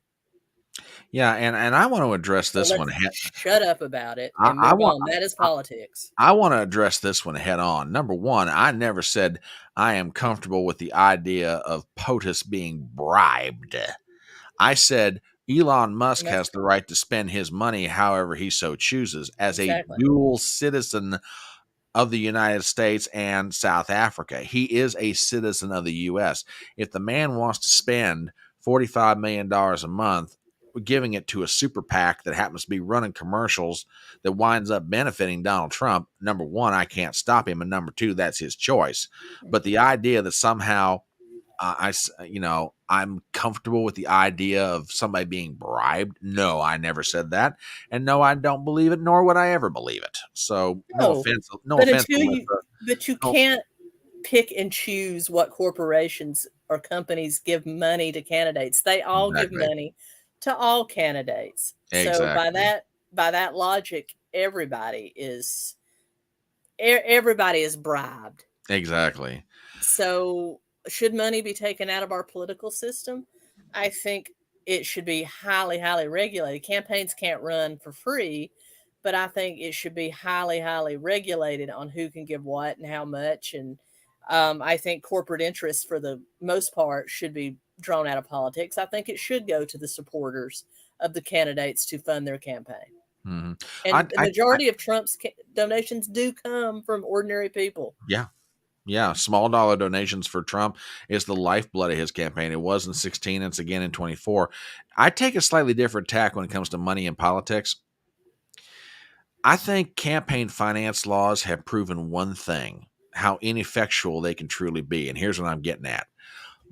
Yeah, and I want to address this one. Shut up about it and move on. That is politics. I want to address this one head on. Number one, I never said I am comfortable with the idea of POTUS being bribed. I said Elon Musk has the right to spend his money however he so chooses as a dual citizen of the United States and South Africa. He is a citizen of the U.S. If the man wants to spend $45 million a month giving it to a super PAC that happens to be running commercials that winds up benefiting Donald Trump, number one, I can't stop him. And number two, that's his choice. But the idea that somehow I'm comfortable with the idea of somebody being bribed. No, I never said that. And no, I don't believe it, nor would I ever believe it. So no offense. But you can't pick and choose what corporations or companies give money to candidates. They all give money to all candidates. Exactly. So by that logic, everybody is bribed. Exactly. So should money be taken out of our political system? I think it should be highly, highly regulated. Campaigns can't run for free, but I think it should be highly, highly regulated on who can give what and how much. And I think corporate interests, for the most part, should be drawn out of politics. I think it should go to the supporters of the candidates to fund their campaign. Mm-hmm. And the majority of Trump's donations do come from ordinary people. Yeah. Yeah, small dollar donations for Trump is the lifeblood of his campaign. It was in 16, and it's again in 24. I take a slightly different tack when it comes to money in politics. I think campaign finance laws have proven one thing, how ineffectual they can truly be. And here's what I'm getting at.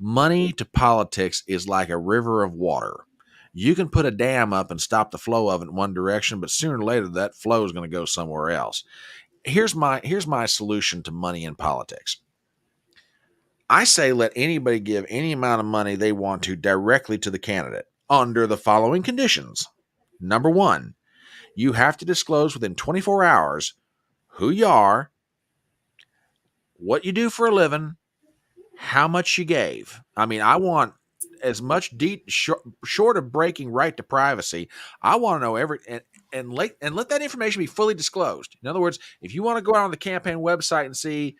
Money to politics is like a river of water. You can put a dam up and stop the flow of it in one direction, but sooner or later that flow is going to go somewhere else. Here's my solution to money in politics. I say let anybody give any amount of money they want to directly to the candidate under the following conditions. Number one, you have to disclose within 24 hours who you are, what you do for a living, how much you gave. I mean, I want as much short of breaking right to privacy. I want to know and let that information be fully disclosed. In other words, if you want to go out on the campaign website and see,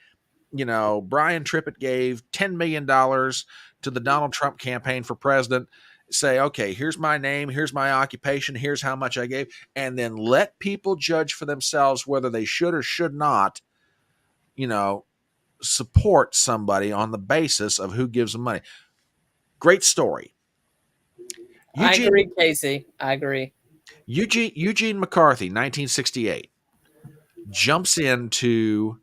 Brian Trippett gave $10 million to the Donald Trump campaign for president, say, okay, here's my name, here's my occupation, here's how much I gave, and then let people judge for themselves whether they should or should not, support somebody on the basis of who gives them money. Great story. I agree, Casey. I agree. Eugene McCarthy, 1968, jumps into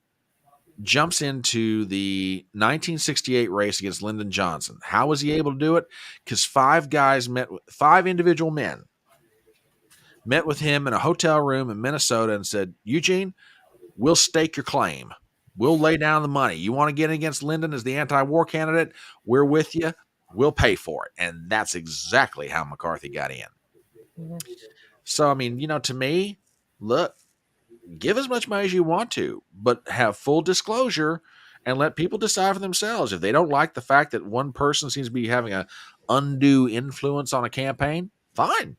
jumps into the 1968 race against Lyndon Johnson. How was he able to do it? Because five individual men met with him in a hotel room in Minnesota and said, Eugene, we'll stake your claim. We'll lay down the money. You want to get against Lyndon as the anti-war candidate? We're with you. We'll pay for it. And that's exactly how McCarthy got in. Mm-hmm. So, I mean, to me, look, give as much money as you want to, but have full disclosure and let people decide for themselves. If they don't like the fact that one person seems to be having an undue influence on a campaign, fine.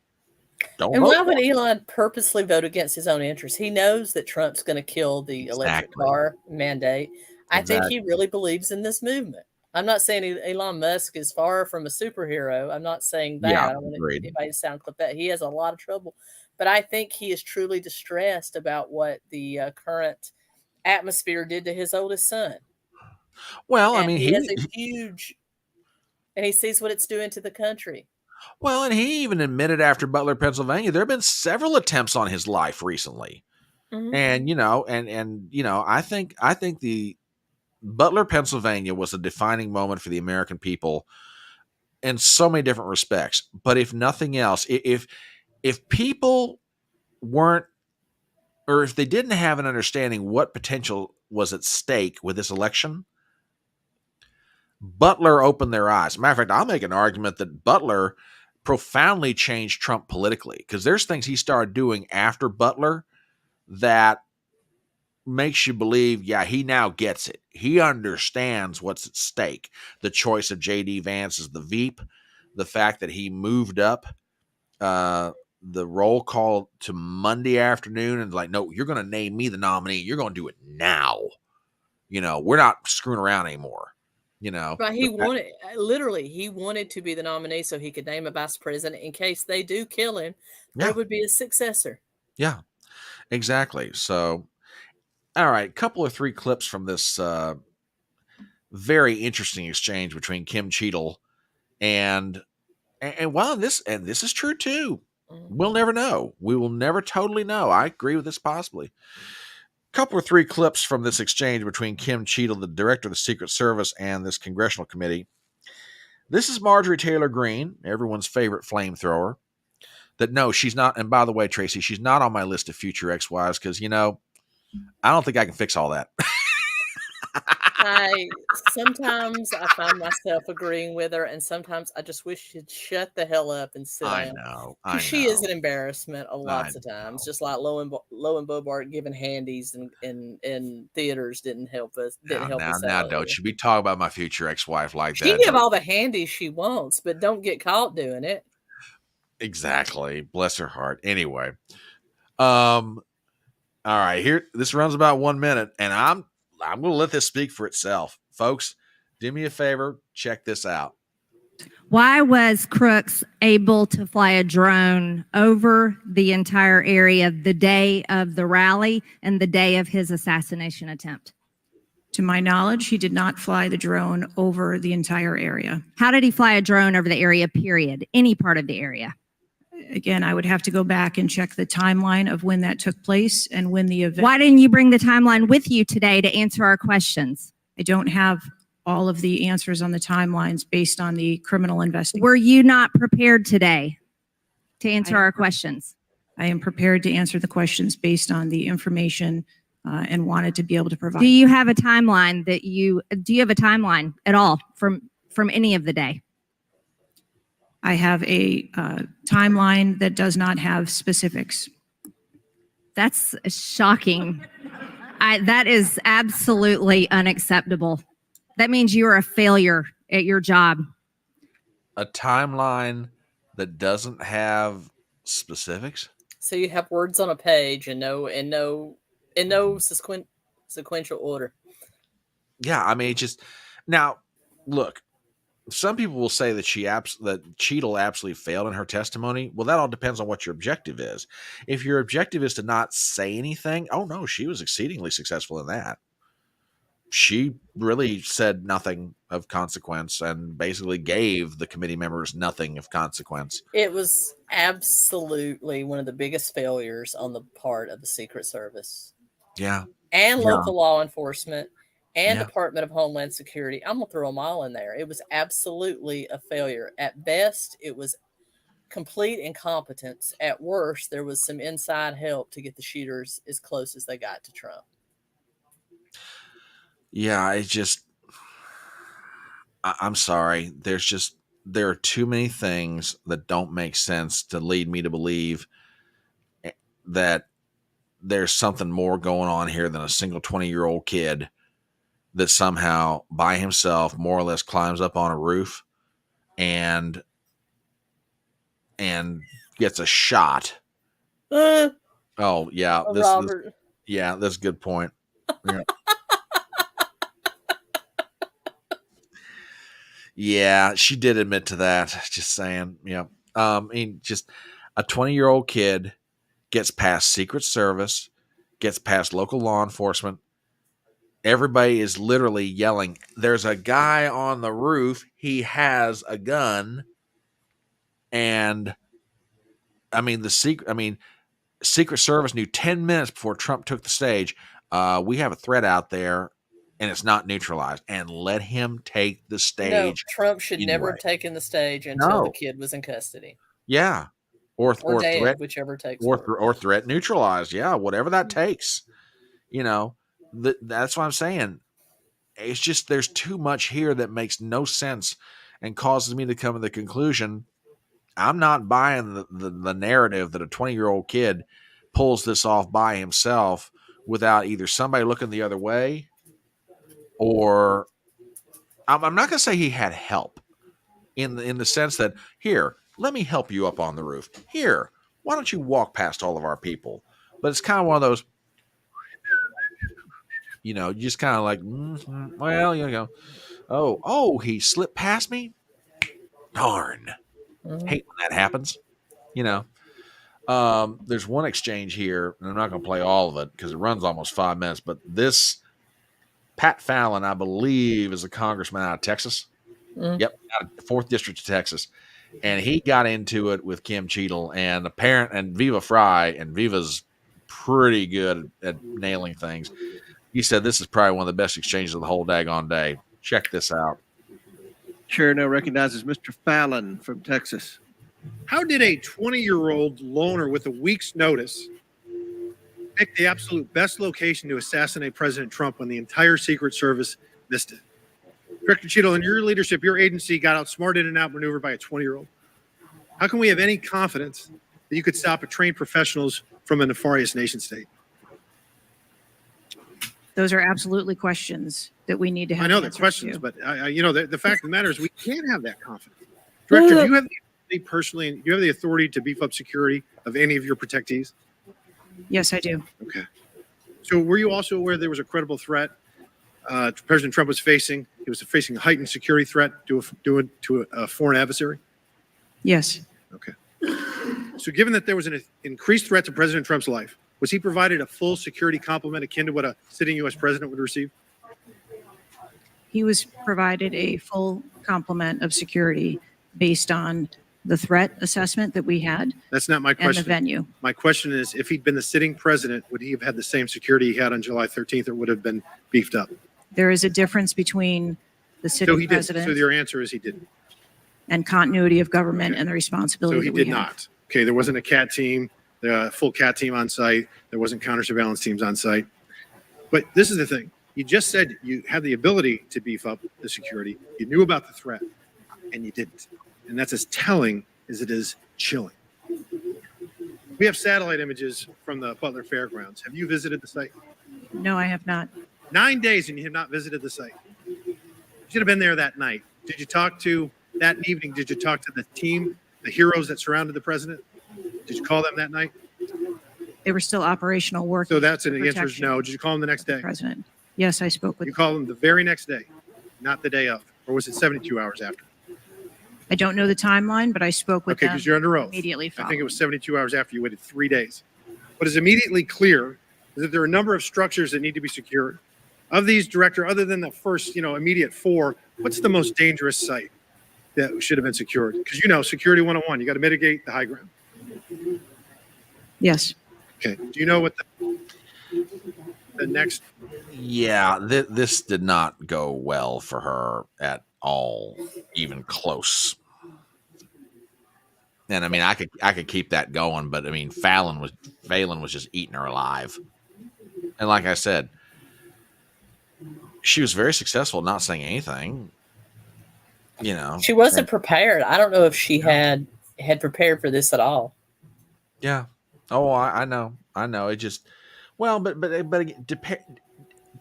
Don't And vote why for would him. Elon purposely vote against his own interests? He knows that Trump's going to kill the electric car mandate. I think he really believes in this movement. I'm not saying Elon Musk is far from a superhero. I'm not saying that. Yeah, I don't want anybody to sound clip that. He has a lot of trouble. But I think he is truly distressed about what the current atmosphere did to his oldest son. Well, and I mean, he has a huge, and he sees what it's doing to the country. Well, and he even admitted after Butler, Pennsylvania, there have been several attempts on his life recently. Mm-hmm. And I think the Butler, Pennsylvania was a defining moment for the American people in so many different respects. But if nothing else, if people weren't, or if they didn't have an understanding what potential was at stake with this election, Butler opened their eyes. Matter of fact, I'll make an argument that Butler profoundly changed Trump politically, because there's things he started doing after Butler that makes you believe, yeah, he now gets it. He understands what's at stake. The choice of J.D. Vance as the Veep, the fact that he moved up the roll call to Monday afternoon and like, no, you're going to name me the nominee. You're going to do it now. We're not screwing around anymore. But he wanted to be the nominee so he could name a vice president in case they do kill him. There would be a successor. Yeah, exactly. So, all right, couple of 3 clips from this very interesting exchange between Kim Cheadle and well, this is true too. We'll never know. We will never totally know. I agree with this possibly. Couple of 3 clips from this exchange between Kim Cheadle, the director of the Secret Service, and this congressional committee. This is Marjorie Taylor Greene, everyone's favorite flamethrower. That no, she's not. And by the way, Tracy, she's not on my list of future ex-wives because, I don't think I can fix all that. Sometimes I find myself agreeing with her, and sometimes I just wish she'd shut the hell up and sit down. I know. She is an embarrassment lots of times. Just like Lo and Bobart giving handies in theaters didn't help us. Now, don't you be talking about my future ex-wife like that. She can give all the handies she wants, but don't get caught doing it. Exactly. Bless her heart. Anyway, all right. Here, this runs about 1 minute, and I'm going to let this speak for itself. Folks, do me a favor. Check this out. Why was Crooks able to fly a drone over the entire area the day of the rally and the day of his assassination attempt? To my knowledge, he did not fly the drone over the entire area. How did he fly a drone over the area, period? Any part of the area? Again, I would have to go back and check the timeline of when that took place and when the event. Why didn't you bring the timeline with you today to answer our questions? I don't have all of the answers on the timelines based on the criminal investigation. Were you not prepared today to answer our questions? I am prepared to answer the questions based on the information and wanted to be able to provide. Do you have a timeline do you have a timeline at all from any of the day? I have a timeline that does not have specifics. That's shocking. That is absolutely unacceptable. That means you are a failure at your job. A timeline that doesn't have specifics? So you have words on a page and no sequential order. Yeah, I mean, now look. Some people will say that that Cheadle absolutely failed in her testimony. Well, that all depends on what your objective is. If your objective is to not say anything, oh no, she was exceedingly successful in that. She really said nothing of consequence and basically gave the committee members nothing of consequence. It was absolutely one of the biggest failures on the part of the Secret Service. Yeah. And local law enforcement and Yeah. Department of Homeland Security. I'm gonna throw them all in there. It was absolutely a failure. At best, it was complete incompetence. At worst, there was some inside help to get the shooters as close as they got to Trump. Yeah, it's just, I'm sorry. There are too many things that don't make sense to lead me to believe that there's something more going on here than a single 20-year-old kid that somehow by himself more or less climbs up on a roof and gets a shot. Oh yeah, Robert. That's a good point. Yeah. Yeah, she did admit to that. Just saying. Yeah. I mean, just a 20-year-old kid gets past Secret Service, gets past local law enforcement. Everybody is literally yelling, "There's a guy on the roof. He has a gun." And I mean, Secret Service knew 10 minutes before Trump took the stage, we have a threat out there and it's not neutralized, and let him take the stage. Trump should never anyway. have taken the stage until the No. kid was in custody. Yeah. Or dead, threat, whichever takes or threat neutralized. Yeah, whatever that takes. You know, that's what I'm saying. It's just there's too much here that makes no sense and causes me to come to the conclusion I'm not buying the narrative that a 20-year-old kid pulls this off by himself without either somebody looking the other way, or I'm not going to say he had help in the sense that, here, let me help you up on the roof. Here, why don't you walk past all of our people? But it's kind of one of those, you just kind of like, well, oh, he slipped past me? Darn. Hate when that happens, There's one exchange here, and I'm not going to play all of it because it runs almost 5 minutes, but this Pat Fallon, I believe, is a congressman out of Texas. Yep, out of the 4th District of Texas. And he got into it with Kim Cheadle and Viva Fry, and Viva's pretty good at nailing things. He said this is probably one of the best exchanges of the whole daggone day. Check this out. Chair now recognizes Mr. Fallon from Texas. How did a 20-year-old loner with a week's notice pick the absolute best location to assassinate President Trump when the entire Secret Service missed it? Director Cheadle, in your leadership, your agency got outsmarted and outmaneuvered by a 20-year-old. How can we have any confidence that you could stop a trained professionals from a nefarious nation state? Those are absolutely questions that we need to have. I know they're answers questions, to. but the fact of the matter is we can't have that confidence. Director, do you have the authority personally, do you have the authority to beef up security of any of your protectees? Yes, I do. Okay. So were you also aware there was a credible threat President Trump was facing? He was facing a heightened security threat to a foreign adversary? Yes. Okay. So given that there was an increased threat to President Trump's life, was he provided a full security complement akin to what a sitting U.S. president would receive? He was provided a full complement of security based on the threat assessment that we had. That's not my question. And the venue. My question is, if he'd been the sitting president, would he have had the same security he had on July 13th, or would have been beefed up? There is a difference between the So sitting he did. president So your answer is he didn't. and continuity of government and the responsibility So he that we did have. not. Okay, there wasn't a CAT team, the full CAT team on site. There wasn't counter surveillance teams on site. But this is the thing. You just said you had the ability to beef up the security. You knew about the threat, and you didn't. And that's as telling as it is chilling. We have satellite images from the Butler Fairgrounds. Have you visited the site? No, I have not. 9 days and you have not visited the site. You should have been there that night. Did you talk to, that evening, did you talk to the team, the heroes that surrounded the president? Did you call them that night? They were still operational work. So that's an answer is no. Did you call them the next day? President. Yes, I spoke with You called them the very next day, not the day of. Or was it 72 hours after? I don't know the timeline, but I spoke with Okay, them because you're under oath. immediately I following. think it was 72 hours after. You waited 3 days. What is immediately clear is that there are a number of structures that need to be secured. Of these, Director, other than the first, immediate 4, what's the most dangerous site that should have been secured? Because security 101, you got to mitigate the high ground. Yes. Okay. Do you know what the next. Yeah, this did not go well for her at all, even close. And I mean, I could keep that going, but I mean, Phelan was just eating her alive. And like I said, she was very successful not saying anything. You know, she wasn't prepared. I don't know if she had prepared for this at all. Yeah. Oh, I know. It just, well, but again,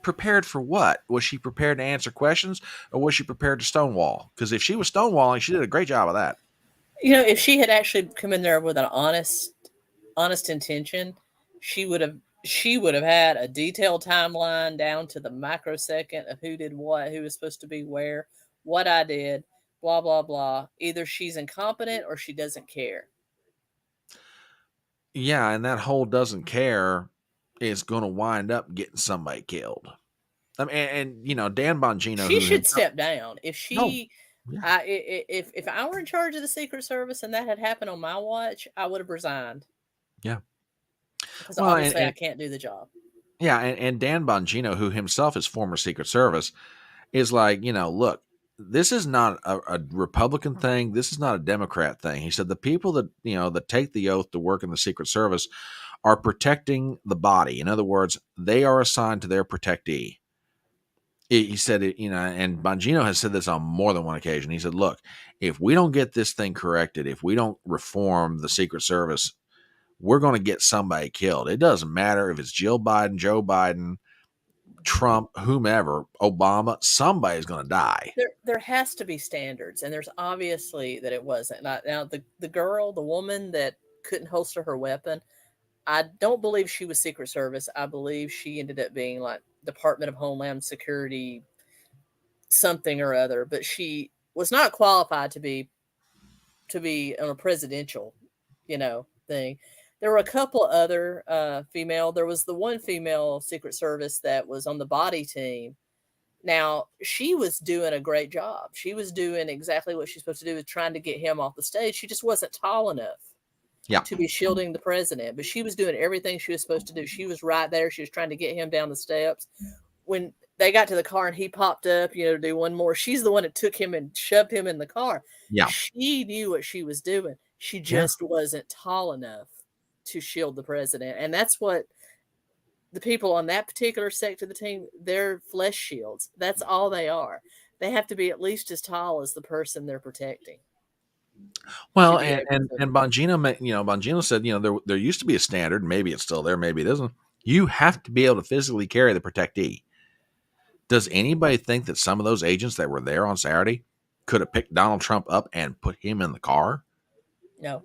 prepared for what? Was she prepared to answer questions, or was she prepared to stonewall? Because if she was stonewalling, she did a great job of that. You know, if she had actually come in there with an honest intention, she would have had a detailed timeline down to the microsecond of who did what, who was supposed to be where, what I did, blah blah blah. Either she's incompetent or she doesn't care. Yeah, and that whole doesn't care is going to wind up getting somebody killed. I mean, and you know, Dan Bongino, She should step down. If she, yeah. if I were in charge of the Secret Service and that had happened on my watch, I would have resigned. Yeah. Because obviously I can't do the job. Yeah, and Dan Bongino, who himself is former Secret Service, is like, you know, look, this is not a Republican thing. This is not a Democrat thing. He said the people that, you know, that take the oath to work in the Secret Service are protecting the body. In other words, they are assigned to their protectee. He said, you know, and Bongino has said this on more than one occasion. He said, look, if we don't get this thing corrected, if we don't reform the Secret Service, we're going to get somebody killed. It doesn't matter if it's Jill Biden, Joe Biden, Trump, whomever, Obama, somebody's going to die. There has to be standards, and there's obviously that it wasn't. Now the woman that couldn't holster her weapon, I don't believe she was Secret Service. I believe she ended up being like Department of Homeland Security, something or other. But she was not qualified to be on a presidential, you know, thing. There were a couple other female. There was the one female Secret Service that was on the body team. Now, she was doing a great job. She was doing exactly what she's supposed to do, with trying to get him off the stage. She just wasn't tall enough to be shielding the president. But she was doing everything she was supposed to do. She was right there. She was trying to get him down the steps. When they got to the car and he popped up, you know, to do one more, she's the one that took him and shoved him in the car. Yeah. She knew what she was doing. She just wasn't tall enough to shield the president. And that's what the people on that particular sector of the team, they're flesh shields. That's all they are. They have to be at least as tall as the person they're protecting. Well, and Bongino, you know, Bongino said, you know, there used to be a standard, maybe it's still there, maybe it isn't. You have to be able to physically carry the protectee. Does anybody think that some of those agents that were there on Saturday could have picked Donald Trump up and put him in the car? No.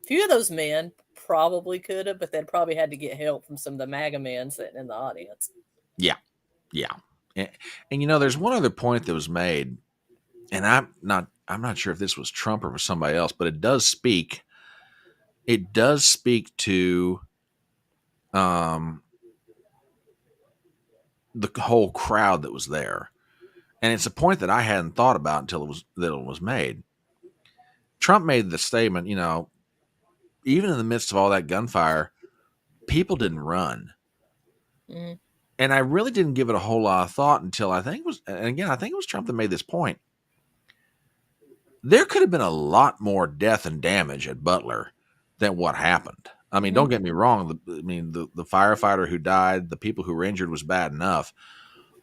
A few of those men probably could have, but they'd probably had to get help from some of the MAGA men sitting in the audience. Yeah. And you know, there's one other point that was made, and I'm not sure if this was Trump or was somebody else, but it does speak to the whole crowd that was there. And it's a point that I hadn't thought about until it was made. Trump made the statement, you know, even in the midst of all that gunfire, people didn't run. Mm-hmm. And I really didn't give it a whole lot of thought until I think it was Trump that made this point. There could have been a lot more death and damage at Butler than what happened. I mean, don't get me wrong. The firefighter who died, the people who were injured was bad enough.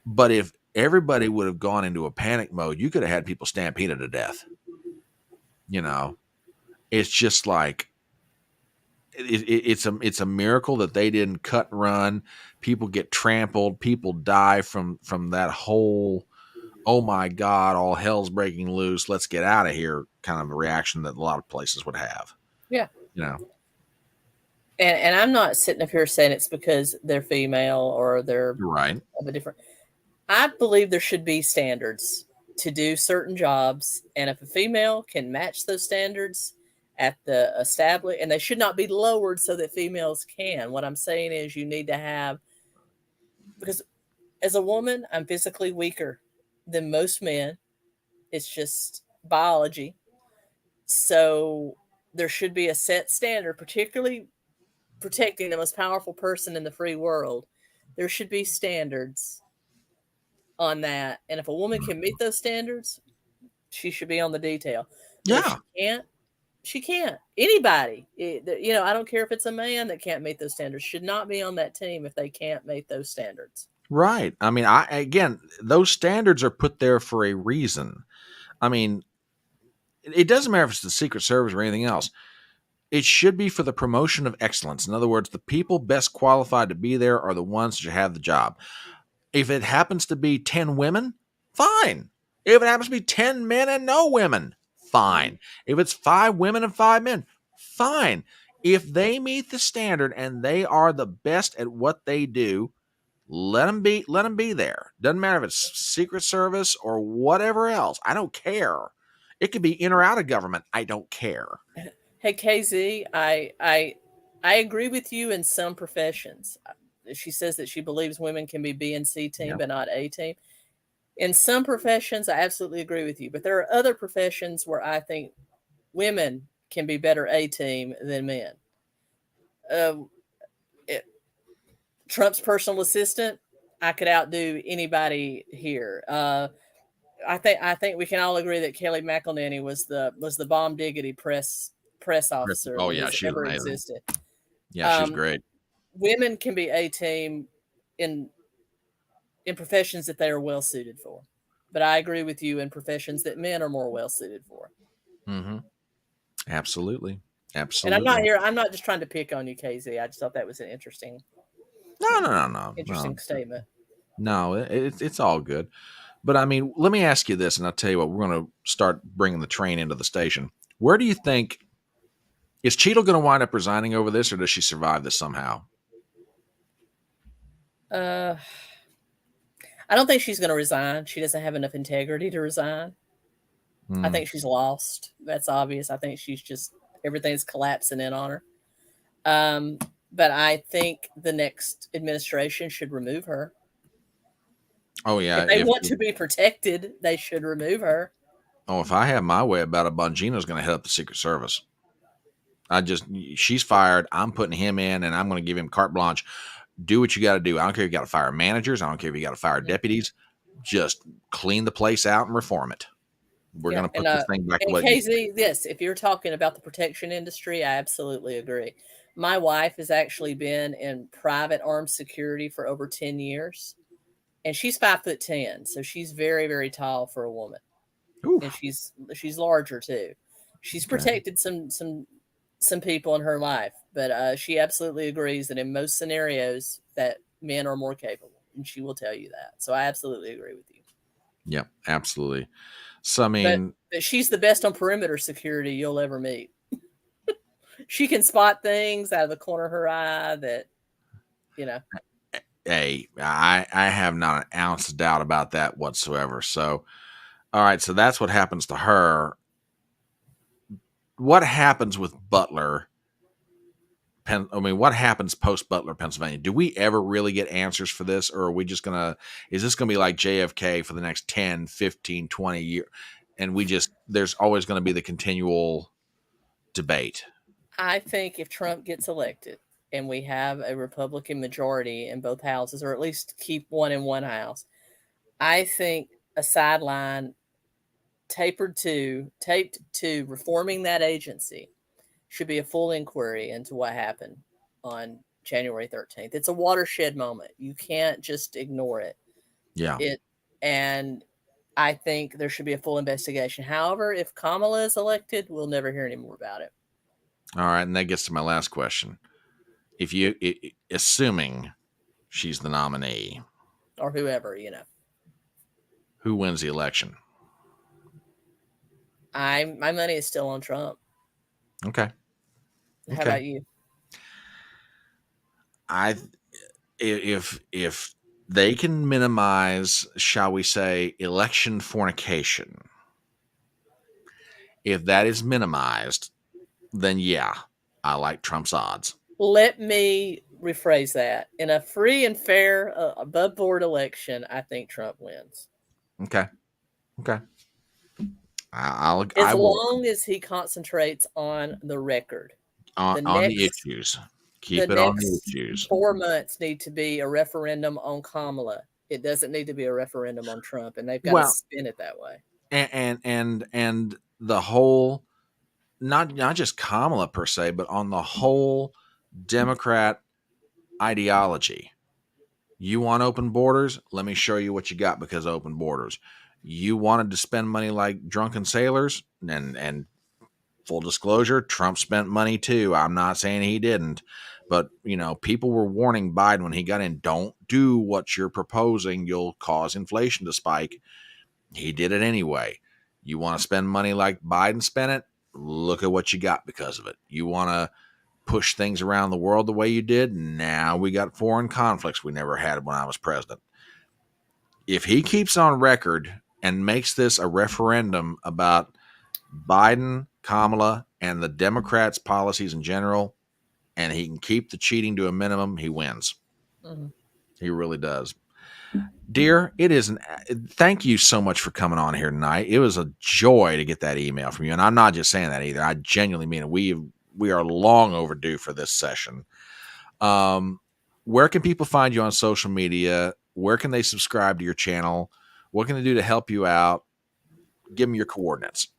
But if everybody would have gone into a panic mode, you could have had people stampeded to death. You know, it's just like, it's a miracle that they didn't cut and run. People get trampled. People die from that whole, oh my God, all hell's breaking loose, let's get out of here kind of a reaction that a lot of places would have. Yeah. You know. And I'm not sitting up here saying it's because they're female or they're right of a different. I believe there should be standards to do certain jobs, and if a female can match those standards at the established, and they should not be lowered so that females can. What I'm saying is you need to have, because as a woman, I'm physically weaker than most men. It's just biology. So there should be a set standard, particularly protecting the most powerful person in the free world. there should be standards on that. And if a woman can meet those standards, she should be on the detail. But if Yeah. she can't, she can't. Anybody, I don't care if it's a man that can't meet those standards, should not be on that team if they can't meet those standards. Right. I mean, again, those standards are put there for a reason. I mean, it doesn't matter if it's the Secret Service or anything else. It should be for the promotion of excellence. In other words, the people best qualified to be there are the ones that have the job. If it happens to be 10 women, fine. If it happens to be 10 men and no women, fine. If it's 5 women and 5 men, fine. If they meet the standard and they are the best at what they do, let them be there. Doesn't matter if it's Secret Service or whatever else. I don't care. It could be in or out of government. I don't care. Hey, KZ, I agree with you in some professions. She says that she believes women can be B and C team, but not A team. In some professions, I absolutely agree with you. But there are other professions where I think women can be better A team than men. Trump's personal assistant, I could outdo anybody here. I think we can all agree that Kelly McElnany was the bomb diggity press officer. Oh yeah, she was ever amazing. Existed. Yeah, she's great. Women can be A team in professions that they are well suited for, but I agree with you in professions that men are more well suited for. Mm-hmm. Absolutely. And I'm not just trying to pick on you, KZ. I just thought that was an interesting. No. Interesting statement. No, it's all good. But I mean, let me ask you this, and I'll tell you what, we're going to start bringing the train into the station. Where do you think, is Cheadle going to wind up resigning over this, or does she survive this somehow? I don't think she's going to resign. She doesn't have enough integrity to resign. I think she's lost. That's obvious. I think she's just, everything's collapsing in on her. But I think the next administration should remove her. Oh, yeah. If they want to be protected, they should remove her. Oh, if I have my way about it, Bongino's going to head up the Secret Service. She's fired. I'm putting him in, and I'm going to give him carte blanche. Do what you got to do. I don't care if you got to fire managers. I don't care if you got to fire deputies. Just clean the place out and reform it. We're going to put this thing back to what KZ, yes, if you're talking about the protection industry, I absolutely agree. My wife has actually been in private armed security for over 10 years. And she's 5'10", so she's very, very tall for a woman. Oof. And she's larger too. She's protected some people in her life, but she absolutely agrees that in most scenarios that men are more capable, and she will tell you that. So I absolutely agree with you. Yeah, absolutely. So I mean, but she's the best on perimeter security you'll ever meet. She can spot things out of the corner of her eye that, Hey, I have not an ounce of doubt about that whatsoever. So, all right, so that's what happens to her. What happens with Butler? What happens post Butler, Pennsylvania? Do we ever really get answers for this, or are we just is this going to be like JFK for the next 10, 15, 20 years? And there's always going to be the continual debate. I think if Trump gets elected, and we have a Republican majority in both houses, or at least keep one in one house, I think a sideline taped to reforming that agency should be a full inquiry into what happened on January 13th. It's a watershed moment. You can't just ignore it. Yeah. And I think there should be a full investigation. However, if Kamala is elected, we'll never hear any more about it. All right. And that gets to my last question. Assuming she's the nominee, or whoever, who wins the election? My money is still on Trump. Okay. How about you? If they can minimize, shall we say, election fornication, if that is minimized, then yeah, I like Trump's odds. Let me rephrase that. In a free and fair, above board election, I think Trump wins. Okay. As long as he concentrates on the record. On the issues. Keep the it on the next issues. 4 months need to be a referendum on Kamala. It doesn't need to be a referendum on Trump, and they've got to spin it that way. And the whole, not just Kamala per se, but on the whole Democrat ideology. You want open borders? Let me show you what you got because of open borders. You wanted to spend money like drunken sailors, and full disclosure, Trump spent money too. I'm not saying he didn't, but people were warning Biden when he got in, don't do what you're proposing. You'll cause inflation to spike. He did it anyway. You want to spend money like Biden spent it? Look at what you got because of it. You want to push things around the world the way you did? Now we got foreign conflicts we never had when I was president. If he keeps on record and makes this a referendum about Biden, Kamala, and the Democrats' policies in general, and he can keep the cheating to a minimum, he wins. Mm-hmm. He really does. Dear, thank you so much for coming on here tonight. It was a joy to get that email from you. And I'm not just saying that either. I genuinely mean it. We are long overdue for this session. Where can people find you on social media? Where can they subscribe to your channel? What can they do to help you out? Give them your coordinates.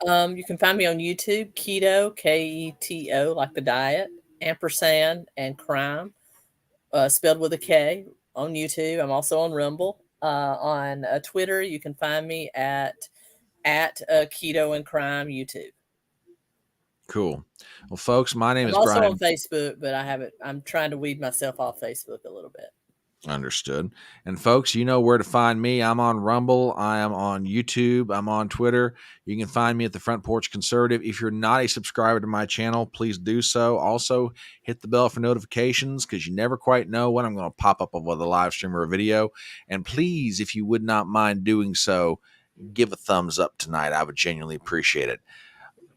You can find me on YouTube, Keto, Keto, like the diet, ampersand, and crime, spelled with a K, on YouTube. I'm also on Rumble. On Twitter, you can find me at Keto and Crime YouTube. Cool. Well, folks, my name is also Brian. On Facebook, but I'm trying to weed myself off Facebook a little bit. Understood. And folks, you know where to find me. I'm on Rumble. I am on YouTube. I'm on Twitter. You can find me at the Front Porch Conservative. If you're not a subscriber to my channel, please do so. Also, hit the bell for notifications because you never quite know when I'm going to pop up with a live stream or a video. And please, if you would not mind doing so, give a thumbs up tonight. I would genuinely appreciate it.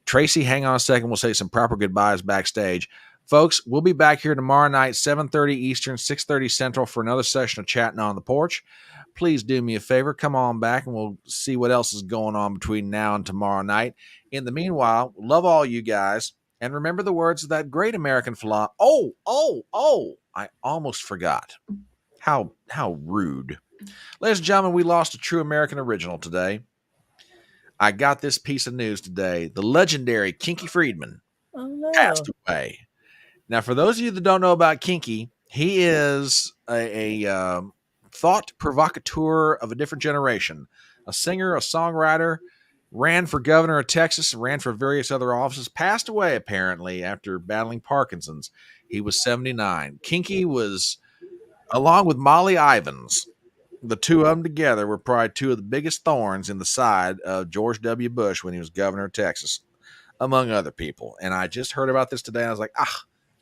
Tracy, hang on a second. We'll say some proper goodbyes backstage. Folks, we'll be back here tomorrow night, 7:30 Eastern, 6:30 Central, for another session of Chatting on the Porch. Please do me a favor. Come on back, and we'll see what else is going on between now and tomorrow night. In the meanwhile, love all you guys. And remember the words of that great American philosopher. Oh, I almost forgot. How rude. Ladies and gentlemen, we lost a true American original today. I got this piece of news today. The legendary Kinky Friedman passed away. Now, for those of you that don't know about Kinky, he is a thought provocateur of a different generation, a singer, a songwriter, ran for governor of Texas, ran for various other offices, passed away apparently after battling Parkinson's. He was 79. Kinky was, along with Molly Ivins, the two of them together were probably two of the biggest thorns in the side of George W. Bush when he was governor of Texas, among other people. And I just heard about this today, and I was like,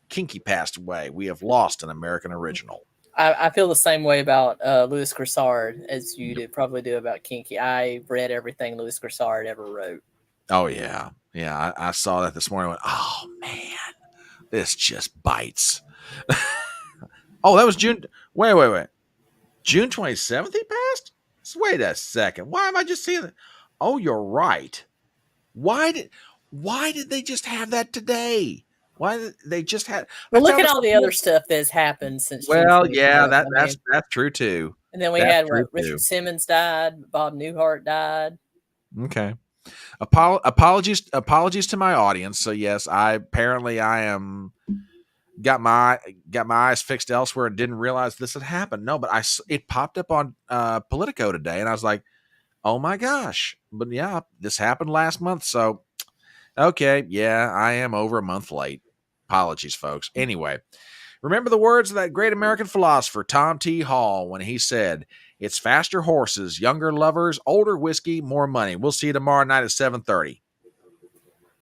Kinky passed away. We have lost an American original. I feel the same way about Louis Grisard as you probably do about Kinky. I read everything Louis Grisard ever wrote. Oh, yeah. Yeah, I saw that this morning. I went, oh, man, this just bites. Oh, that was June. Wait. June 27th he passed? Wait a second. Why am I just seeing that? Oh, you're right. Why did they just have that today? Why did they just have? Well, look at all the other stuff that's happened since. Well, yeah, that's true too. And then we had Richard Simmons died, Bob Newhart died. Okay. Apologies to my audience. So yes, I am got my eyes fixed elsewhere and didn't realize this had happened. No, but it popped up on Politico today, and I was like, oh my gosh. But yeah, this happened last month. So okay, yeah, I am over a month late. Apologies, folks. Anyway, remember the words of that great American philosopher, Tom T. Hall, when he said, it's faster horses, younger lovers, older whiskey, more money. We'll see you tomorrow night at 7:30.